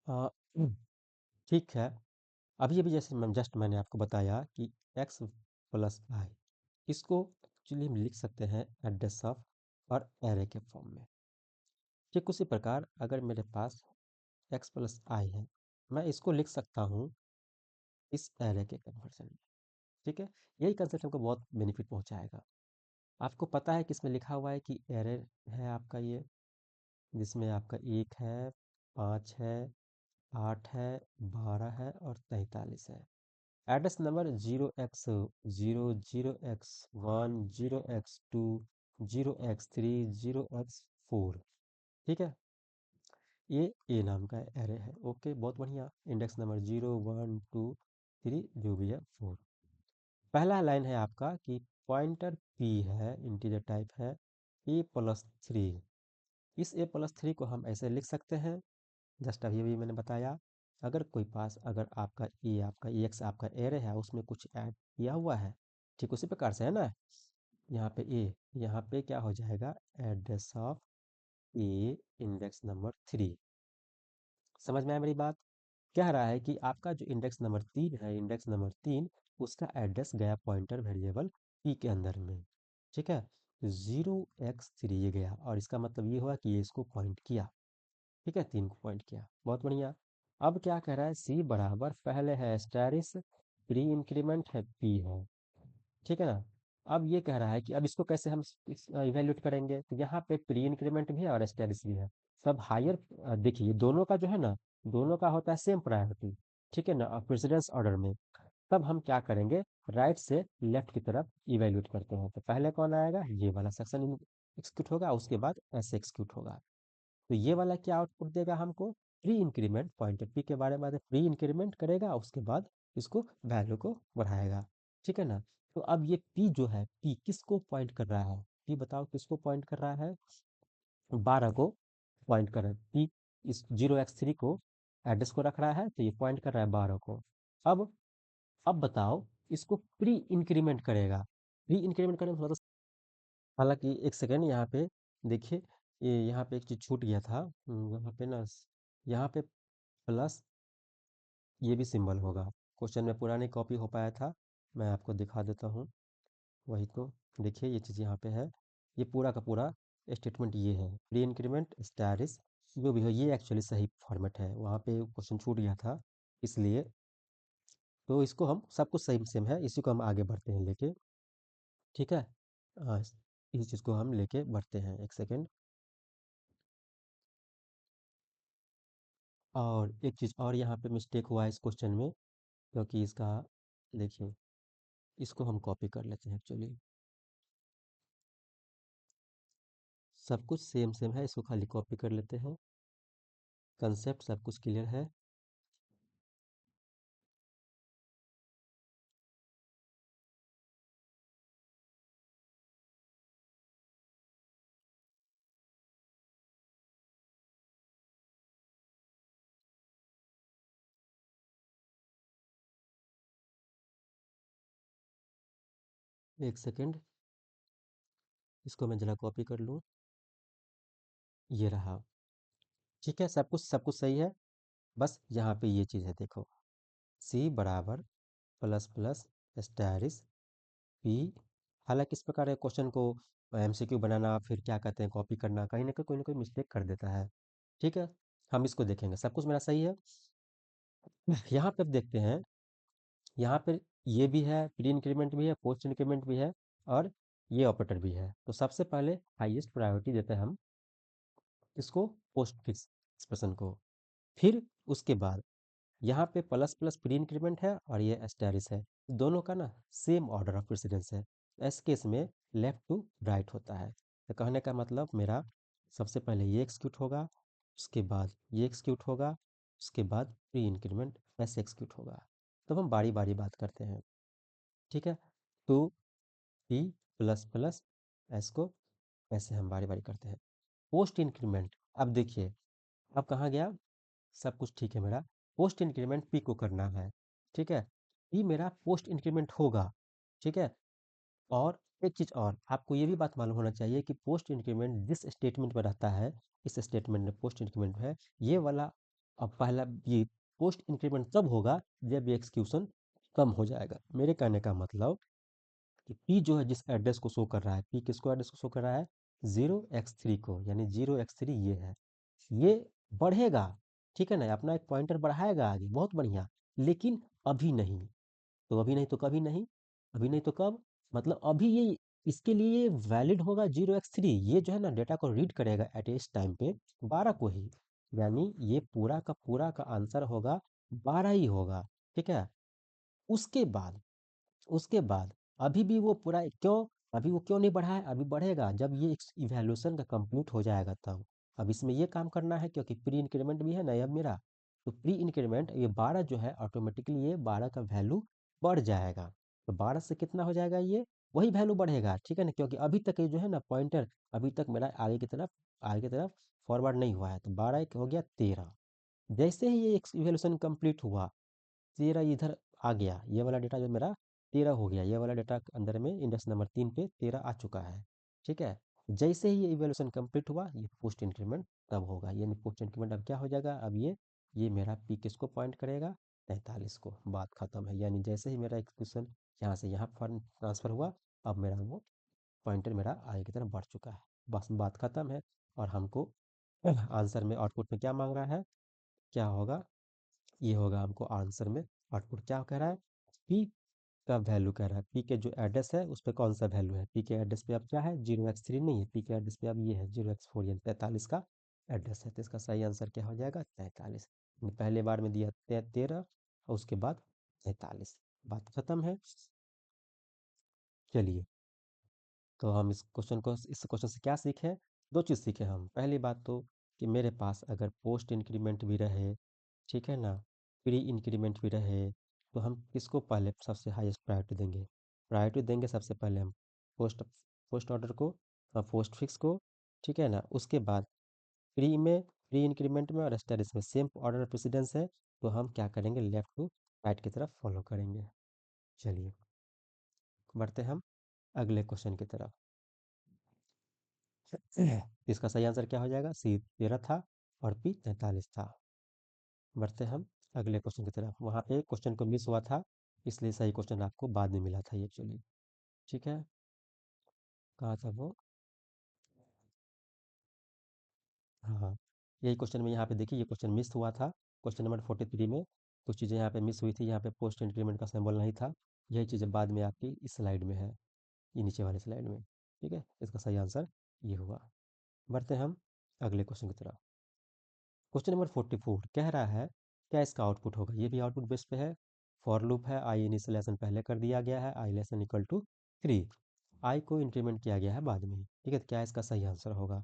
अ, ठीक है, अभी-अभी जैसे मैंने आपको बताया कि x प्लस आई, इसको एक्चुअली हम लिख सकते हैं एड्रेस ऑफ और एरे के फॉर्म में। ठीक उसी प्रकार अगर मेरे पास x प्लस आई है, मैं इसको लिख सकता हूँ इस एरे के कन्वर्जन में, ठीक है? यही कंसेप्ट हमको बहुत बेनिफिट पहुँचाएगा। आपको पता है कि इसमें लिखा हुआ है कि एरे है आपका ये, जिसमें आपका 1 है, 5 है, 8 है, 12 है और 43 है। Address number 0x0, 0x1, 0x2, 0x3, 0x4, ठीक है? ये ए नाम का एरे है। ओके, बहुत बढ़िया। इंडेक्स नंबर 0, 1, 2, 3 जो भी है 4। पहला लाइन है आपका कि पॉइंटर पी है, इंटीजर टाइप है, a+3। इस a+3 को हम ऐसे लिख सकते हैं, जस्ट अभी अभी मैंने बताया। अगर कोई पास अगर आपका एक्स आपका एरे है उसमें कुछ ऐड किया हुआ है, ठीक उसी प्रकार से है ना? यहाँ पे ए, यहाँ पे क्या हो जाएगा address of A index number 3। समझ में आया मेरी बात? कह रहा है कि आपका जो इंडेक्स नंबर 3 है, इंडेक्स नंबर 3, उसका एड्रेस गया पॉइंटर वेरिएबल पी के अंदर में, ठीक है? 0x3 ये गया और इसका मतलब ये हुआ कि ये इसको पॉइंट किया, ठीक है? 3 को पॉइंट किया, बहुत बढ़िया। अब क्या कह रहा है सी बराबर पहले है स्टैरिस, प्री इंक्रीमेंट है पी है, ठीक है ना? अब ये कह रहा है कि अब इसको कैसे हम इवेल्यूएट करेंगे, तो यहाँ पे प्री इंक्रीमेंट भी है और स्टैरिस भी है। सब हायर, देखिए दोनों का जो है ना, दोनों का होता है सेम प्रायोरिटी, ठीक है ना? और प्रेसिडेंस ऑर्डर में। तब हम क्या करेंगे, राइट से लेफ्ट की तरफ इवेल्यूएट करते हैं। तो पहले कौन आएगा, ये वाला सेक्शन एग्जीक्यूट होगा, उसके बाद ऐसे एग्जीक्यूट होगा। तो ये वाला क्या आउटपुट देगा हमको, प्री इंक्रीमेंट पॉइंटर पी के बारे में प्री इंक्रीमेंट करेगा, उसके बाद इसको वैल्यू को बढ़ाएगा, ठीक है ना? तो अब ये पी जो है, पी किसको पॉइंट कर रहा है? पी बताओ किसको पॉइंट कर रहा है? 12 को पॉइंट कर रहा है पी। इस 0x3 को एड्रेस को रख रहा है तो ये पॉइंट कर रहा है 12 को। अब अब बताओ इसको प्री इंक्रीमेंट करेगा। प्री इंक्रीमेंट करने में थोड़ा सा, हालांकि एक सेकेंड यहाँ पे देखिए, ये यहाँ पे एक चीज़ छूट गया था। यहाँ पे ना, यहाँ पे प्लस ये भी सिंबल होगा। क्वेश्चन में पूरा नहीं कॉपी हो पाया था, मैं आपको दिखा देता हूँ। वही तो, देखिए ये चीज़ यहाँ पे है। ये पूरा का पूरा स्टेटमेंट ये है, प्री इंक्रीमेंट स्टैरिस जो भी हो, ये एक्चुअली सही फॉर्मेट है। वहाँ पे क्वेश्चन छूट गया था, इसलिए तो इसको हम सब कुछ सेम सेम है, इसी को हम आगे बढ़ते हैं लेके। ठीक है, हाँ, इस चीज़ को हम लेके बढ़ते हैं। एक सेकेंड, और एक चीज़ और यहाँ पे मिस्टेक हुआ है इस क्वेश्चन में, क्योंकि इसका देखिए, इसको हम कॉपी कर लेते हैं एक्चुअली। सब कुछ सेम सेम है, इसको खाली कॉपी कर लेते हैं। कंसेप्ट सब कुछ क्लियर है। एक सेकेंड, इसको मैं जरा कॉपी कर लूँ। ये रहा। ठीक है, सब कुछ सही है। बस यहाँ पे ये चीज़ है, देखो, सी बराबर प्लस प्लस स्टैरिस पी। हालांकि इस प्रकार के क्वेश्चन को एमसीक्यू बनाना, फिर क्या कहते हैं, कॉपी करना, कहीं ना कोई मिस्टेक कर देता है। ठीक है, हम इसको देखेंगे, सब कुछ मेरा सही है। यहाँ पे अब देखते हैं, यहाँ पे ये भी है, प्री इंक्रीमेंट भी है, पोस्ट इंक्रीमेंट भी है, और ये ऑपरेटर भी है। तो सबसे पहले हाईएस्ट प्रायोरिटी देते हैं हम इसको, पोस्ट फिक्स एक्सप्रेशन को। फिर उसके बाद यहाँ पे प्लस प्लस प्री इंक्रीमेंट है और ये एस्टेरिस है। दोनों का ना सेम ऑर्डर ऑफ प्रेसिडेंस है। इस केस में लेफ्ट टू राइट होता है। तो कहने का मतलब मेरा, सबसे पहले ये एक्सिक्यूट होगा, उसके बाद ये एक्सिक्यूट होगा, उसके बाद प्री इंक्रीमेंट ऐसे एक्सिक्यूट होगा। तो हम बारी बारी बात करते हैं। ठीक है, तो पी प्लस प्लस एस को ऐसे हम बारी बारी करते हैं। पोस्ट इंक्रीमेंट, अब देखिए, अब कहाँ गया, सब कुछ ठीक है मेरा। पोस्ट इंक्रीमेंट पी को करना है। ठीक है, पी मेरा पोस्ट इंक्रीमेंट होगा। ठीक है, और एक चीज़ और आपको ये भी बात मालूम होना चाहिए कि पोस्ट इंक्रीमेंट जिस स्टेटमेंट में रहता है, इस स्टेटमेंट में पोस्ट इंक्रीमेंट है, ये वाला। अब पहला ये पोस्ट इंक्रीमेंट तब होगा जब ये एक्सक्यूशन कम हो जाएगा। मेरे कहने का मतलब कि पी जो है जिस एड्रेस को शो कर रहा है, पी किसको एड्रेस को शो कर रहा है, 0x3 को, यानी 0x3 ये है, ये बढ़ेगा। ठीक है ना, अपना एक पॉइंटर बढ़ाएगा आगे, बहुत बढ़िया। लेकिन अभी नहीं। तो अभी नहीं तो कभी नहीं, अभी नहीं तो कब, मतलब अभी ये, इसके लिए वैलिड होगा 0x3। ये जो है ना डेटा को रीड करेगा एट इस टाइम पे 12 को ही, यानी ये पूरा का आंसर होगा 12 ही होगा। ठीक है, उसके बाद, उसके बाद अभी भी वो पूरा क्यों, अभी वो क्यों नहीं बढ़ा है, अभी बढ़ेगा जब ये इवैल्यूएशन का कंप्लीट हो जाएगा तब। अब इसमें ये काम करना है, क्योंकि प्री इंक्रीमेंट भी है ना अब मेरा। तो प्री इंक्रीमेंट ये 12 जो है, ऑटोमेटिकली ये 12 का वैल्यू बढ़ जाएगा। तो 12 से कितना हो जाएगा, ये वही वैल्यू बढ़ेगा। ठीक है ना, क्योंकि अभी तक ये जो है ना पॉइंटर, अभी तक मेरा आगे की तरफ फॉरवर्ड नहीं हुआ है। तो 12 एक हो गया 13। जैसे ही ये इवैल्यूएशन कंप्लीट हुआ, 13 इधर आ गया, ये वाला डेटा जो मेरा 13 हो गया, ये वाला डेटा अंदर में इंडेक्स नंबर 3 पे 13 आ चुका है। ठीक है, जैसे ही ये इवैल्यूएशन कंप्लीट हुआ, ये पोस्ट इंक्रीमेंट तब होगा। यानी पोस्ट इंक्रीमेंट अब क्या हो जाएगा, अब ये मेरा पी किसको पॉइंट करेगा, 43 को। बात खत्म है। यानी जैसे ही मेरा एक्सक्यूशन यहाँ से यहाँ फॉर्म ट्रांसफर हुआ, अब मेरा वो पॉइंटर मेरा आगे की तरफ बढ़ चुका है। बस बात खत्म है। और हमको आंसर में, आउटपुट में क्या मांग रहा है, क्या होगा, ये होगा हमको आंसर में। आउटपुट क्या कह रहा है, पी का वैल्यू कह रहा है, पी के जो एड्रेस है उस पर कौन सा वैल्यू है। पी के एड्रेस पे अब क्या है, 0x3 नहीं है, पी के एड्रेस पे अब ये है 0x4, यानी 43 का एड्रेस है। तो इसका सही आंसर क्या हो जाएगा, 43। पहले बार में दिया 13, और उसके बाद 43। बात खत्म है। चलिए, तो हम इस क्वेश्चन से क्या सीखे, दो चीज़ सीखे हम। पहली बात तो कि मेरे पास अगर पोस्ट इंक्रीमेंट भी रहे, ठीक है ना, प्री इंक्रीमेंट भी रहे, तो हम किसको पहले सबसे हाईएस्ट प्रायोरिटी देंगे, प्रायोरिटी देंगे सबसे पहले हम पोस्ट पोस्ट ऑर्डर को, पोस्ट फिक्स को। ठीक है ना, उसके बाद प्री इंक्रीमेंट में और स्टेरिस में सेम ऑर्डर प्रेसिडेंस है, तो हम क्या करेंगे, लेफ्ट टू राइट की तरफ फॉलो करेंगे। चलिए, बढ़ते हम अगले क्वेश्चन की तरफ। इसका सही आंसर क्या हो जाएगा? सी 13 था और पी 43 था। बढ़ते हम अगले क्वेश्चन की तरफ। वहाँ पे क्वेश्चन को मिस हुआ था, इसलिए सही क्वेश्चन आपको बाद में मिला था ये एक्चुअली। ठीक है, कहाँ था वो? हाँ हाँ, यही क्वेश्चन में यहाँ पे देखिए, ये क्वेश्चन मिस हुआ था क्वेश्चन नंबर 43 में। कुछ चीज़ें यहाँ पे मिस हुई थी, यहाँ पे पोस्ट इंक्रीमेंट का सिंबल नहीं था। यही चीज़ें बाद में आपकी इस स्लाइड में है, ये नीचे वाले स्लाइड में। ठीक है, इसका सही आंसर ये हुआ। बढ़ते हम अगले क्वेश्चन की तरफ। क्वेश्चन नंबर 44 कह रहा है क्या इसका आउटपुट होगा? ये भी आउटपुट बेस पे है। फॉर लूप है, आई इनिशियलाइजेशन पहले कर दिया गया है, आई लेस इक्वल टू 3। आई को इंक्रीमेंट किया गया है बाद में। ठीक है, तो क्या इसका सही आंसर होगा?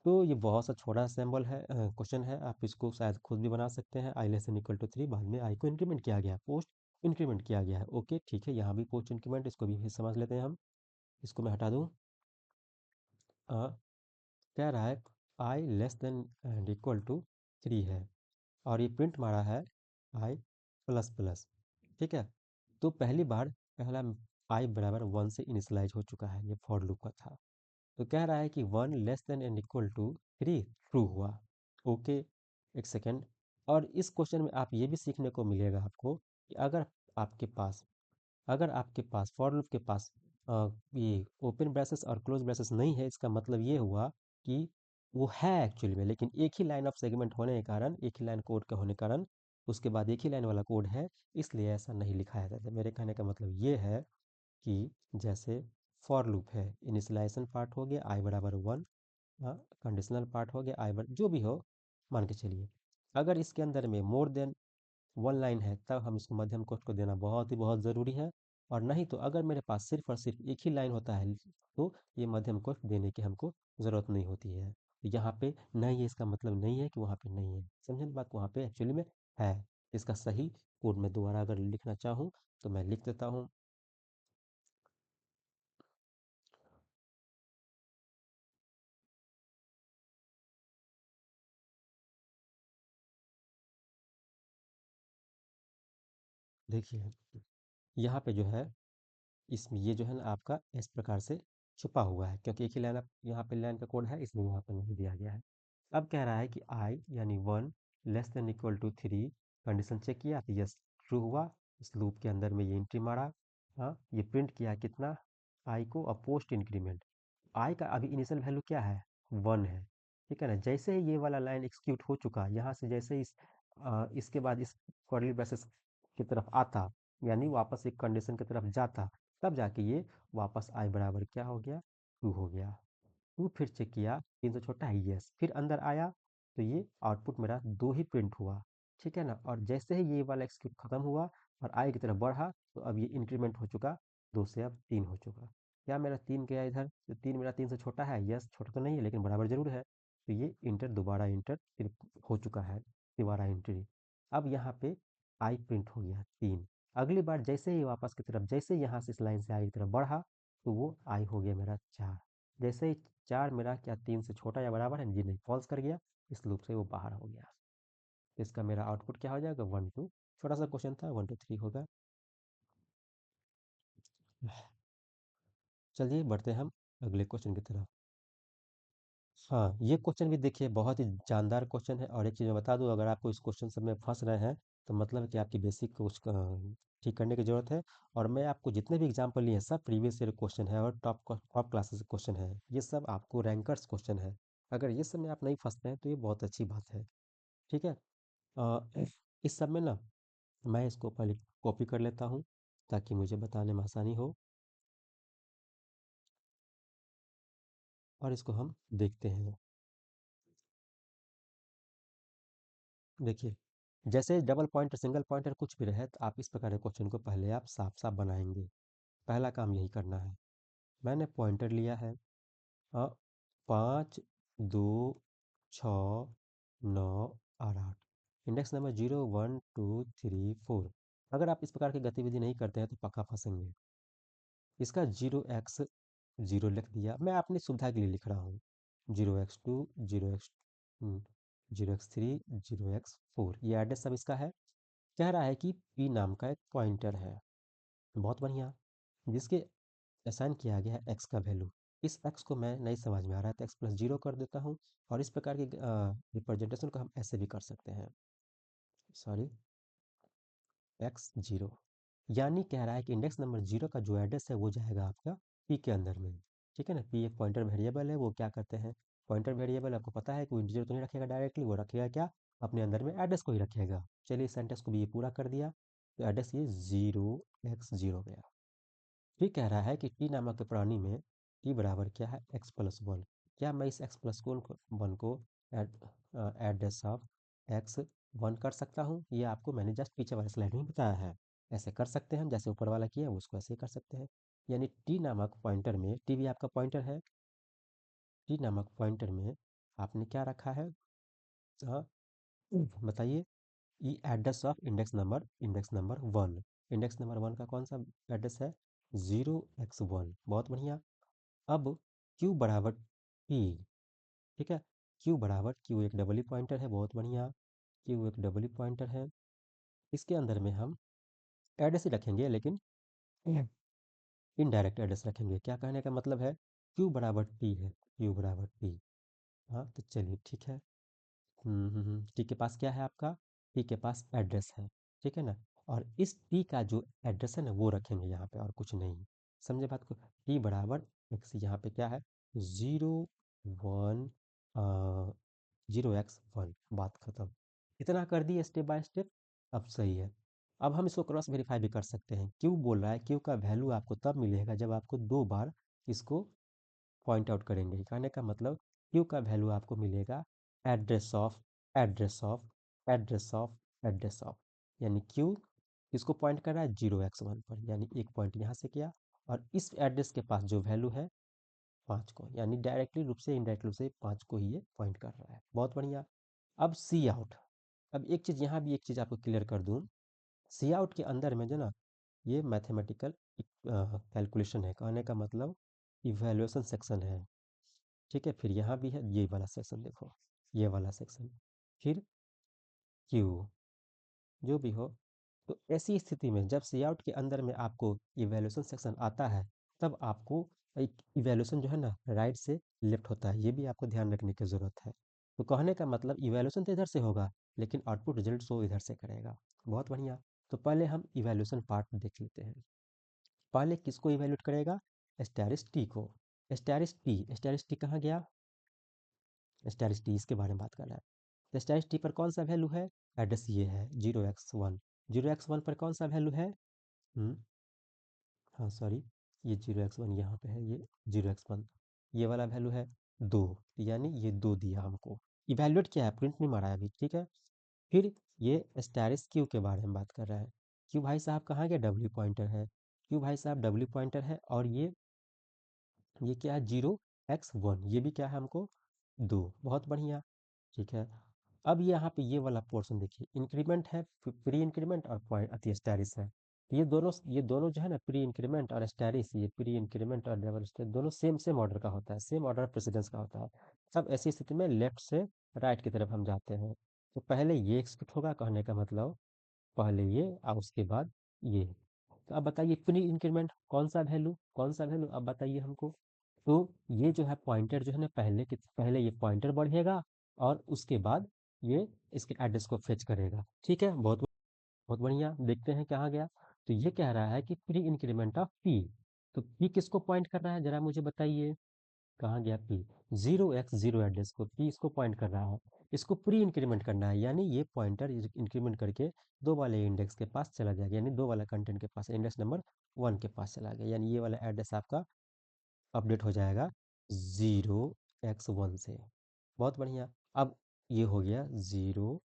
तो ये बहुत सा छोटा सिंबल है, क्वेश्चन है, आप इसको शायद खुद भी बना सकते हैं। आई लेस इक्वल टू 3, बाद में आई को इंक्रीमेंट किया गया है, पोस्ट इंक्रीमेंट किया गया है। ओके ठीक है, यहाँ भी पोस्ट इंक्रीमेंट, इसको भी समझ लेते हैं हम। इसको मैं हटा दूँ। कह रहा है I less than and equal to 3 है, और ये प्रिंट मारा है आई प्लस प्लस। ठीक है, तो पहली बार पहला आई बराबर 1 से इनिशियलाइज हो चुका है, ये फॉर लूप का था। तो कह रहा है कि 1 less than and equal to 3 true हुआ। ओके, एक सेकेंड। और इस क्वेश्चन में आप ये भी सीखने को मिलेगा आपको कि आपके पास अगर आपके पास फॉर लूप के पास ये ओपन ब्रेसेस और क्लोज ब्रेसेस नहीं है, इसका मतलब ये हुआ कि वो है एक्चुअली में, लेकिन एक ही लाइन ऑफ सेगमेंट होने के कारण, एक ही लाइन कोड का होने के कारण, उसके बाद एक ही लाइन वाला कोड है, इसलिए ऐसा नहीं लिखाया जाता। मेरे कहने का मतलब ये है कि जैसे फॉर लूप है, इनिशियलाइजेशन पार्ट हो गया आई बराबर 1, हाँ, कंडीशनल पार्ट हो गया आई बराबर जो भी हो, मान के चलिए। अगर इसके अंदर में मोर देन 1 लाइन है, तब हम इसको मध्यम कोष्ठ को देना बहुत ही बहुत ज़रूरी है। और नहीं तो अगर मेरे पास सिर्फ और सिर्फ एक ही लाइन होता है, तो ये मध्यम कोष्ठ देने की हमको ज़रूरत नहीं होती है। तो यहाँ पे नहीं है, इसका मतलब नहीं है कि वहाँ पे नहीं है। समझे ना बात? वहाँ पे एक्चुअली में है। इसका सही कोड मैं दोबारा अगर लिखना चाहूँ तो मैं लिख देता हूँ। देखिए, यहाँ पे जो है, इसमें ये जो है ना आपका इस प्रकार से छुपा हुआ है, क्योंकि एक ही लाइन, यहाँ पे लाइन का कोड है, इसलिए यहाँ पे नहीं दिया गया है। अब कह रहा है कि आई यानी 1 less than equal to 3, condition check किया तो यस ट्रू हुआ। इस लूप के अंदर में ये एंट्री मारा। हाँ, ये प्रिंट किया कितना? आई को, और पोस्ट इंक्रीमेंट। आई का अभी इनिशियल वैल्यू क्या है? 1 है। ठीक है ना, जैसे ही ये वाला लाइन एक्सिक्यूट हो चुका, यहाँ से जैसे ही इसके बाद इस कर्ली ब्रेसेस की तरफ आता, यानी वापस एक कंडीशन की तरफ जाता, तब जाके ये वापस आई बराबर क्या हो गया? 2 हो गया। 2 फिर चेक किया, 3 से छोटा है, यस। फिर अंदर आया तो ये आउटपुट मेरा 2 ही प्रिंट हुआ। ठीक है ना, और जैसे ही ये वाला एक्सिक्यूट खत्म हुआ और आई की तरफ बढ़ा, तो अब ये इंक्रीमेंट हो चुका, 2 से अब 3 हो चुका। क्या मेरा 3 गया इधर? तो 3 मेरा 3 से छोटा है, यस, छोटा तो नहीं है लेकिन बराबर जरूर है। तो ये इंटर दोबारा इंटर फिर हो चुका है, दोबारा एंट्री। अब यहाँ पे आई प्रिंट हो गया 3। अगली बार जैसे ही वापस की तरफ, जैसे ही यहाँ से इस लाइन से आई की तरफ बढ़ा, तो वो आई हो गया मेरा 4। जैसे ही 4 मेरा क्या 3 से छोटा या बराबर है? जी नहीं, फॉल्स कर गया, इस लूप से वो बाहर हो गया। तो इसका मेरा आउटपुट क्या हो जाएगा? 1 2। छोटा सा क्वेश्चन था, 1 2 3 होगा। चलिए बढ़ते हैं हम अगले क्वेश्चन की तरफ। हाँ, ये क्वेश्चन भी देखिए बहुत ही जानदार क्वेश्चन है, और एक चीज़ मैं बता दूं, अगर आपको इस क्वेश्चन सब में फंस रहे हैं, तो मतलब है कि आपकी बेसिक कुछ ठीक करने की ज़रूरत है। और मैं आपको जितने भी एग्जाम्पल लिए हैं, सब प्रीवियस ईयर क्वेश्चन है और टॉप क्लासेस क्वेश्चन है, ये सब आपको रैंकर्स क्वेश्चन है। अगर ये सब में आप नहीं फंसते हैं तो ये बहुत अच्छी बात है। ठीक है, इस सब में ना मैं इसको पहले कॉपी कर लेता हूँ, ताकि मुझे बताने में आसानी हो, और इसको हम देखते हैं। देखिए, जैसे डबल पॉइंटर, सिंगल पॉइंटर कुछ भी रहे, तो आप इस प्रकार के क्वेश्चन को पहले आप साफ साफ बनाएंगे। पहला काम यही करना है। मैंने पॉइंटर लिया है, 5 2 6 9 और 8, इंडेक्स नंबर 0 1 2 3 4। अगर आप इस प्रकार की गतिविधि नहीं करते हैं तो पक्का फंसेंगे। इसका 0x 0 लिख दिया, मैं अपनी सुविधा के लिए लिख रहा हूँ। 0x2 0x 0x3 0x4, ये एड्रेस सब इसका है। कह रहा है कि पी नाम का एक पॉइंटर है, बहुत बढ़िया। जिसके असाइन किया गया है एक्स का वैल्यू, इस एक्स को मैं नहीं समझ में आ रहा है तो एक्स प्लस जीरो कर देता हूँ। और इस प्रकार की रिप्रेजेंटेशन को हम ऐसे भी कर सकते हैं, सॉरी, एक्स जीरो। यानी कह रहा है कि इंडेक्स नंबर जीरो का जो एड्रेस है वो जाएगा आपका पी के अंदर में। ठीक है ना, पी एक पॉइंटर वेरिएबल है, वो क्या करते हैं, पॉइंटर वेरिएबल आपको पता है कि वो इंटीजर तो नहीं रखेगा डायरेक्टली, वो रखेगा क्या, अपने अंदर में एड्रेस को ही रखेगा। चलिए इस सेंटेंस को भी ये पूरा कर दिया, तो एड्रेस ये जीरो एक्स जीरो गया। फिर कह रहा है कि टी नामक प्राणी में टी बराबर क्या है, एक्स प्लस वन। क्या मैं इस एक्स प्लस वन को एड्रेस ऑफ एक्स वन कर सकता हूँ? ये आपको मैंने जस्ट पीछे वाले स्लाइड में बताया है। ऐसे कर सकते हैं हम, जैसे ऊपर वाला किया उसको ऐसे ही कर सकते हैं। यानी टी नामक पॉइंटर में, टी भी आपका पॉइंटर है, टी नामक पॉइंटर में आपने क्या रखा है, हाँ, बताइए, E address of index number one. Index number one का कौन सा एड्रेस है, जीरो एक्स वन। बहुत बढ़िया। अब q बराबर p, ठीक है, q बराबर, q एक डबली पॉइंटर है, बहुत बढ़िया, q एक डबली पॉइंटर है। इसके अंदर में हम एड्रेस ही रखेंगे, लेकिन इनडायरेक्ट एड्रेस रखेंगे। क्या कहने का मतलब है, q बराबर t है, q बराबर t। हाँ तो चलिए ठीक है। टी के पास क्या है आपका, टी के पास एड्रेस है, ठीक है ना। और इस टी का जो एड्रेस है ना वो रखेंगे यहाँ पे, और कुछ नहीं। समझे बात को, टी बराबर एक्स, यहाँ पे क्या है, zero one, zero x one, बात खत्म। इतना कर दिए स्टेप बाय स्टेप, अब सही है। अब हम इसको क्रॉस वेरीफाई भी कर सकते हैं। क्यों बोल रहा है, क्यों का वैल्यू आपको तब मिलेगा जब आपको दो बार इसको पॉइंट आउट करेंगे। कहने का मतलब क्यू का वैल्यू आपको मिलेगा address of, address of, address of, address of. यानी क्यू किसको पॉइंट कर रहा है, जीरो एक्स वन पर, यानी एक पॉइंट यहाँ से किया, और इस एड्रेस के पास जो वैल्यू है पाँच को, यानी डायरेक्टली रूप से इनडायरेक्ट रूप से पाँच को ही ये पॉइंट कर रहा है। बहुत बढ़िया। अब सी आउट, अब एक चीज़ यहाँ भी एक चीज़ आपको क्लियर कर दूँ, सी आउट के अंदर में जो ना, ये मैथमेटिकल कैलकुलेशन है। कहने का मतलब इवैल्यूएशन सेक्शन है, ठीक है। फिर यहाँ भी है ये वाला सेक्शन, देखो ये वाला सेक्शन, फिर क्यू, जो भी हो। तो ऐसी स्थिति में जब सी आउट के अंदर में आपको इवैल्यूएशन सेक्शन आता है, तब आपको एक इवैल्यूएशन जो है ना राइट से लेफ्ट होता है, ये भी आपको ध्यान रखने की ज़रूरत है। तो कहने का मतलब इवैल्यूएशन तो इधर से होगा, लेकिन आउटपुट रिजल्ट शो इधर से करेगा। बहुत बढ़िया। तो पहले हम इवैल्यूएशन पार्ट देख लेते हैं। पहले किसको इवैल्यूएट करेगा, स्टेरिस टी को। स्टेरिस टी कहाँ गया, स्टेरिस टी इसके बारे में बात कर रहा है। तो स्टेरिस टी पर कौन सा वैल्यू है, एड्रेस ये है zero x one. Zero x one पर कौन सा वैल्यू है, हम्म, हाँ सॉरी, ये जीरो एक्स वन यहाँ पे है, ये जीरो एक्स वन, ये वाला वैल्यू है दो, यानी ये दो दिया हमको। इवैल्यूएट क्या है, प्रिंट नहीं मारा है अभी, ठीक है। फिर ये स्टेरिस क्यू के बारे में बात कर रहा है। क्यू भाई साहब कहाँ गया, डब्ल्यू पॉइंटर है, क्यू भाई साहब डब्ल्यू पॉइंटर है। और ये क्या है, जीरो एक्स वन, ये भी क्या है हमको, दो। बहुत बढ़िया, ठीक है। अब यहाँ पे ये वाला पोर्शन देखिए, इंक्रीमेंट है, प्री इंक्रीमेंट और पॉइंट अति स्टैरिस है। तो ये दोनों जो है ना, प्री इंक्रीमेंट और स्टैरिस, ये प्री इंक्रीमेंट और डबल स्टैरिस दोनों सेम सेम ऑर्डर का होता है, सेम ऑर्डर ऑफ प्रेसिडेंस का होता है। अब ऐसी स्थिति में लेफ्ट से राइट की तरफ हम जाते हैं। तो पहले ये एग्जीक्यूट होगा, कहने का मतलब पहले ये और उसके बाद ये। तो अब बताइए प्री इंक्रीमेंट कौन सा वैल्यू, कौन सा वैल्यू, अब बताइए हमको। तो ये जो है पॉइंटर जो है ना, पहले ये पॉइंटर बढ़ेगा, और उसके बाद ये इसके एड्रेस को फेच करेगा, ठीक है। बहुत बहुत बढ़िया, देखते हैं कहाँ गया। तो ये कह रहा है कि प्री इंक्रीमेंट ऑफ पी, तो पी किसको पॉइंट कर रहा है जरा मुझे बताइए, कहाँ गया P, zero x zero address को पी इसको पॉइंट कर रहा है। इसको प्री इंक्रीमेंट करना है, यानी ये पॉइंटर इंक्रीमेंट करके दो वाले इंडेक्स के पास चला जाएगा, यानी दो वाला कंटेंट के पास, इंडेक्स नंबर वन के पास चला गया, यानी ये वाला एड्रेस आपका अपडेट हो जाएगा ज़ीरो एक्स वन से। बहुत बढ़िया। अब ये हो गया ज़ीरो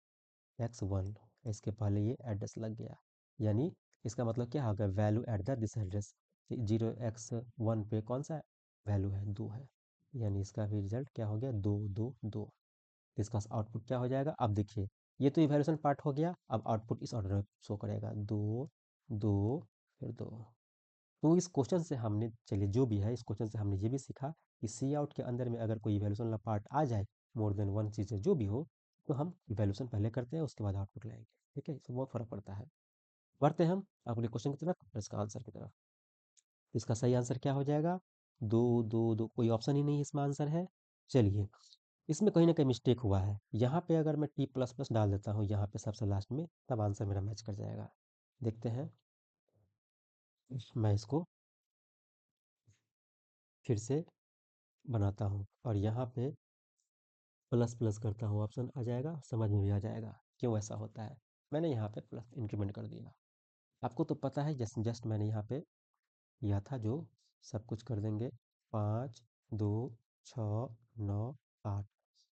एक्स वन, इसके पहले ये एड्रेस लग गया, यानी इसका मतलब क्या होगा, value at the this address. Zero x one पे कौन सा वैल्यू है, दो है, यानी इसका भी रिजल्ट क्या हो गया, दो दो दो। तो इसका आउटपुट क्या हो जाएगा, अब देखिए, ये तो इवैल्यूएशन पार्ट हो गया, अब आउटपुट इस ऑर्डर में शो करेगा, दो दो, फिर दो। तो इस क्वेश्चन से हमने, चलिए जो भी है, इस क्वेश्चन से हमने ये भी सीखा कि सी आउट के अंदर में अगर कोई इवैल्यूएशन वाला पार्ट आ जाए, मोर देन वन चीज़ जो भी हो, तो हम इवैल्यूएशन पहले करते हैं, उसके बाद आउटपुट लाएंगे, ठीक है। इससे बहुत फर्क पड़ता है। बढ़ते हम अगले क्वेश्चन की तरफ और इसका आंसर की तरफ। इसका सही आंसर क्या हो जाएगा? दो, दो, दो, कोई ऑप्शन ही नहीं इसमें आंसर है। चलिए, इसमें कहीं ना कहीं मिस्टेक हुआ है। यहाँ पे अगर मैं टी प्लस प्लस डाल देता हूँ यहाँ पे सबसे लास्ट में, तब आंसर मेरा मैच कर जाएगा। देखते हैं, मैं इसको फिर से बनाता हूँ और यहाँ पे प्लस प्लस करता हूँ, ऑप्शन आ जाएगा, समझ में भी आ जाएगा क्यों ऐसा होता है। मैंने यहाँ पे प्लस इंक्रीमेंट कर दिया। आपको तो पता है, जस्ट जस्ट मैंने यहाँ पे किया था जो, सब कुछ कर देंगे। 5, 2, 6, 9, 8,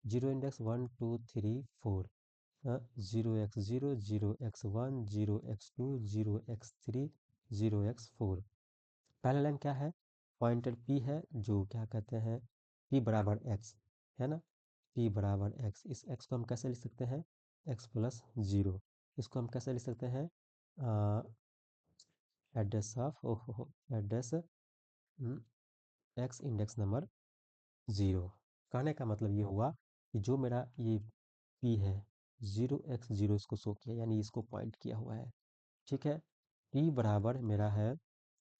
zero index 1, 2, 3, 4, 0x0, 0x1, 0x2, 0x3, 0x4। पहला लाइन क्या है? पॉइंटर पी है, जो क्या कहते हैं, पी बराबर एक्स है ना। पी बराबर एक्स, इस एक्स को हम कैसे लिख सकते हैं? X plus zero. इसको हम कैसे लिख सकते हैं? एड्रेस ऑफ, ओहो, address x index number zero. कहने का मतलब ये हुआ कि जो मेरा ये पी है, 0x0 इसको शो किया, यानी इसको पॉइंट किया हुआ है। ठीक है। टी बराबर मेरा है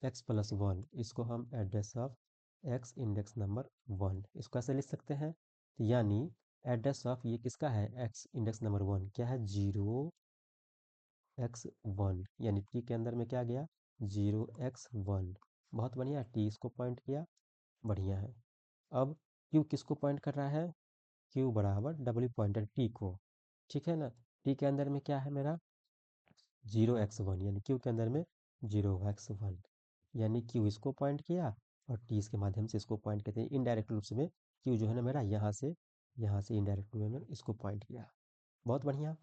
एक्स प्लस वन, इसको हम address of x index number one, इसको ऐसे लिख सकते हैं। तो यानी एड्रेस ऑफ ये किसका है? एक्स इंडेक्स नंबर वन क्या है? 0x1, यानी टी के अंदर में क्या गया? 0x1। बहुत बढ़िया, टी इसको पॉइंट किया, बढ़िया है। अब क्यू किसको पॉइंट कर रहा है? क्यू बराबर डब्ल्यू पॉइंटर टी को। ठीक है ना। टी के अंदर में क्या है मेरा? 0x1, यानी क्यू के अंदर में 0x1, यानी क्यू इसको पॉइंट किया और टी इसके माध्यम से इसको पॉइंट करते हैं इनडायरेक्ट रूप से में। क्यू जो है ना मेरा, यहाँ से इनडायरेक्ट रूप में इसको पॉइंट किया। बहुत बढ़िया।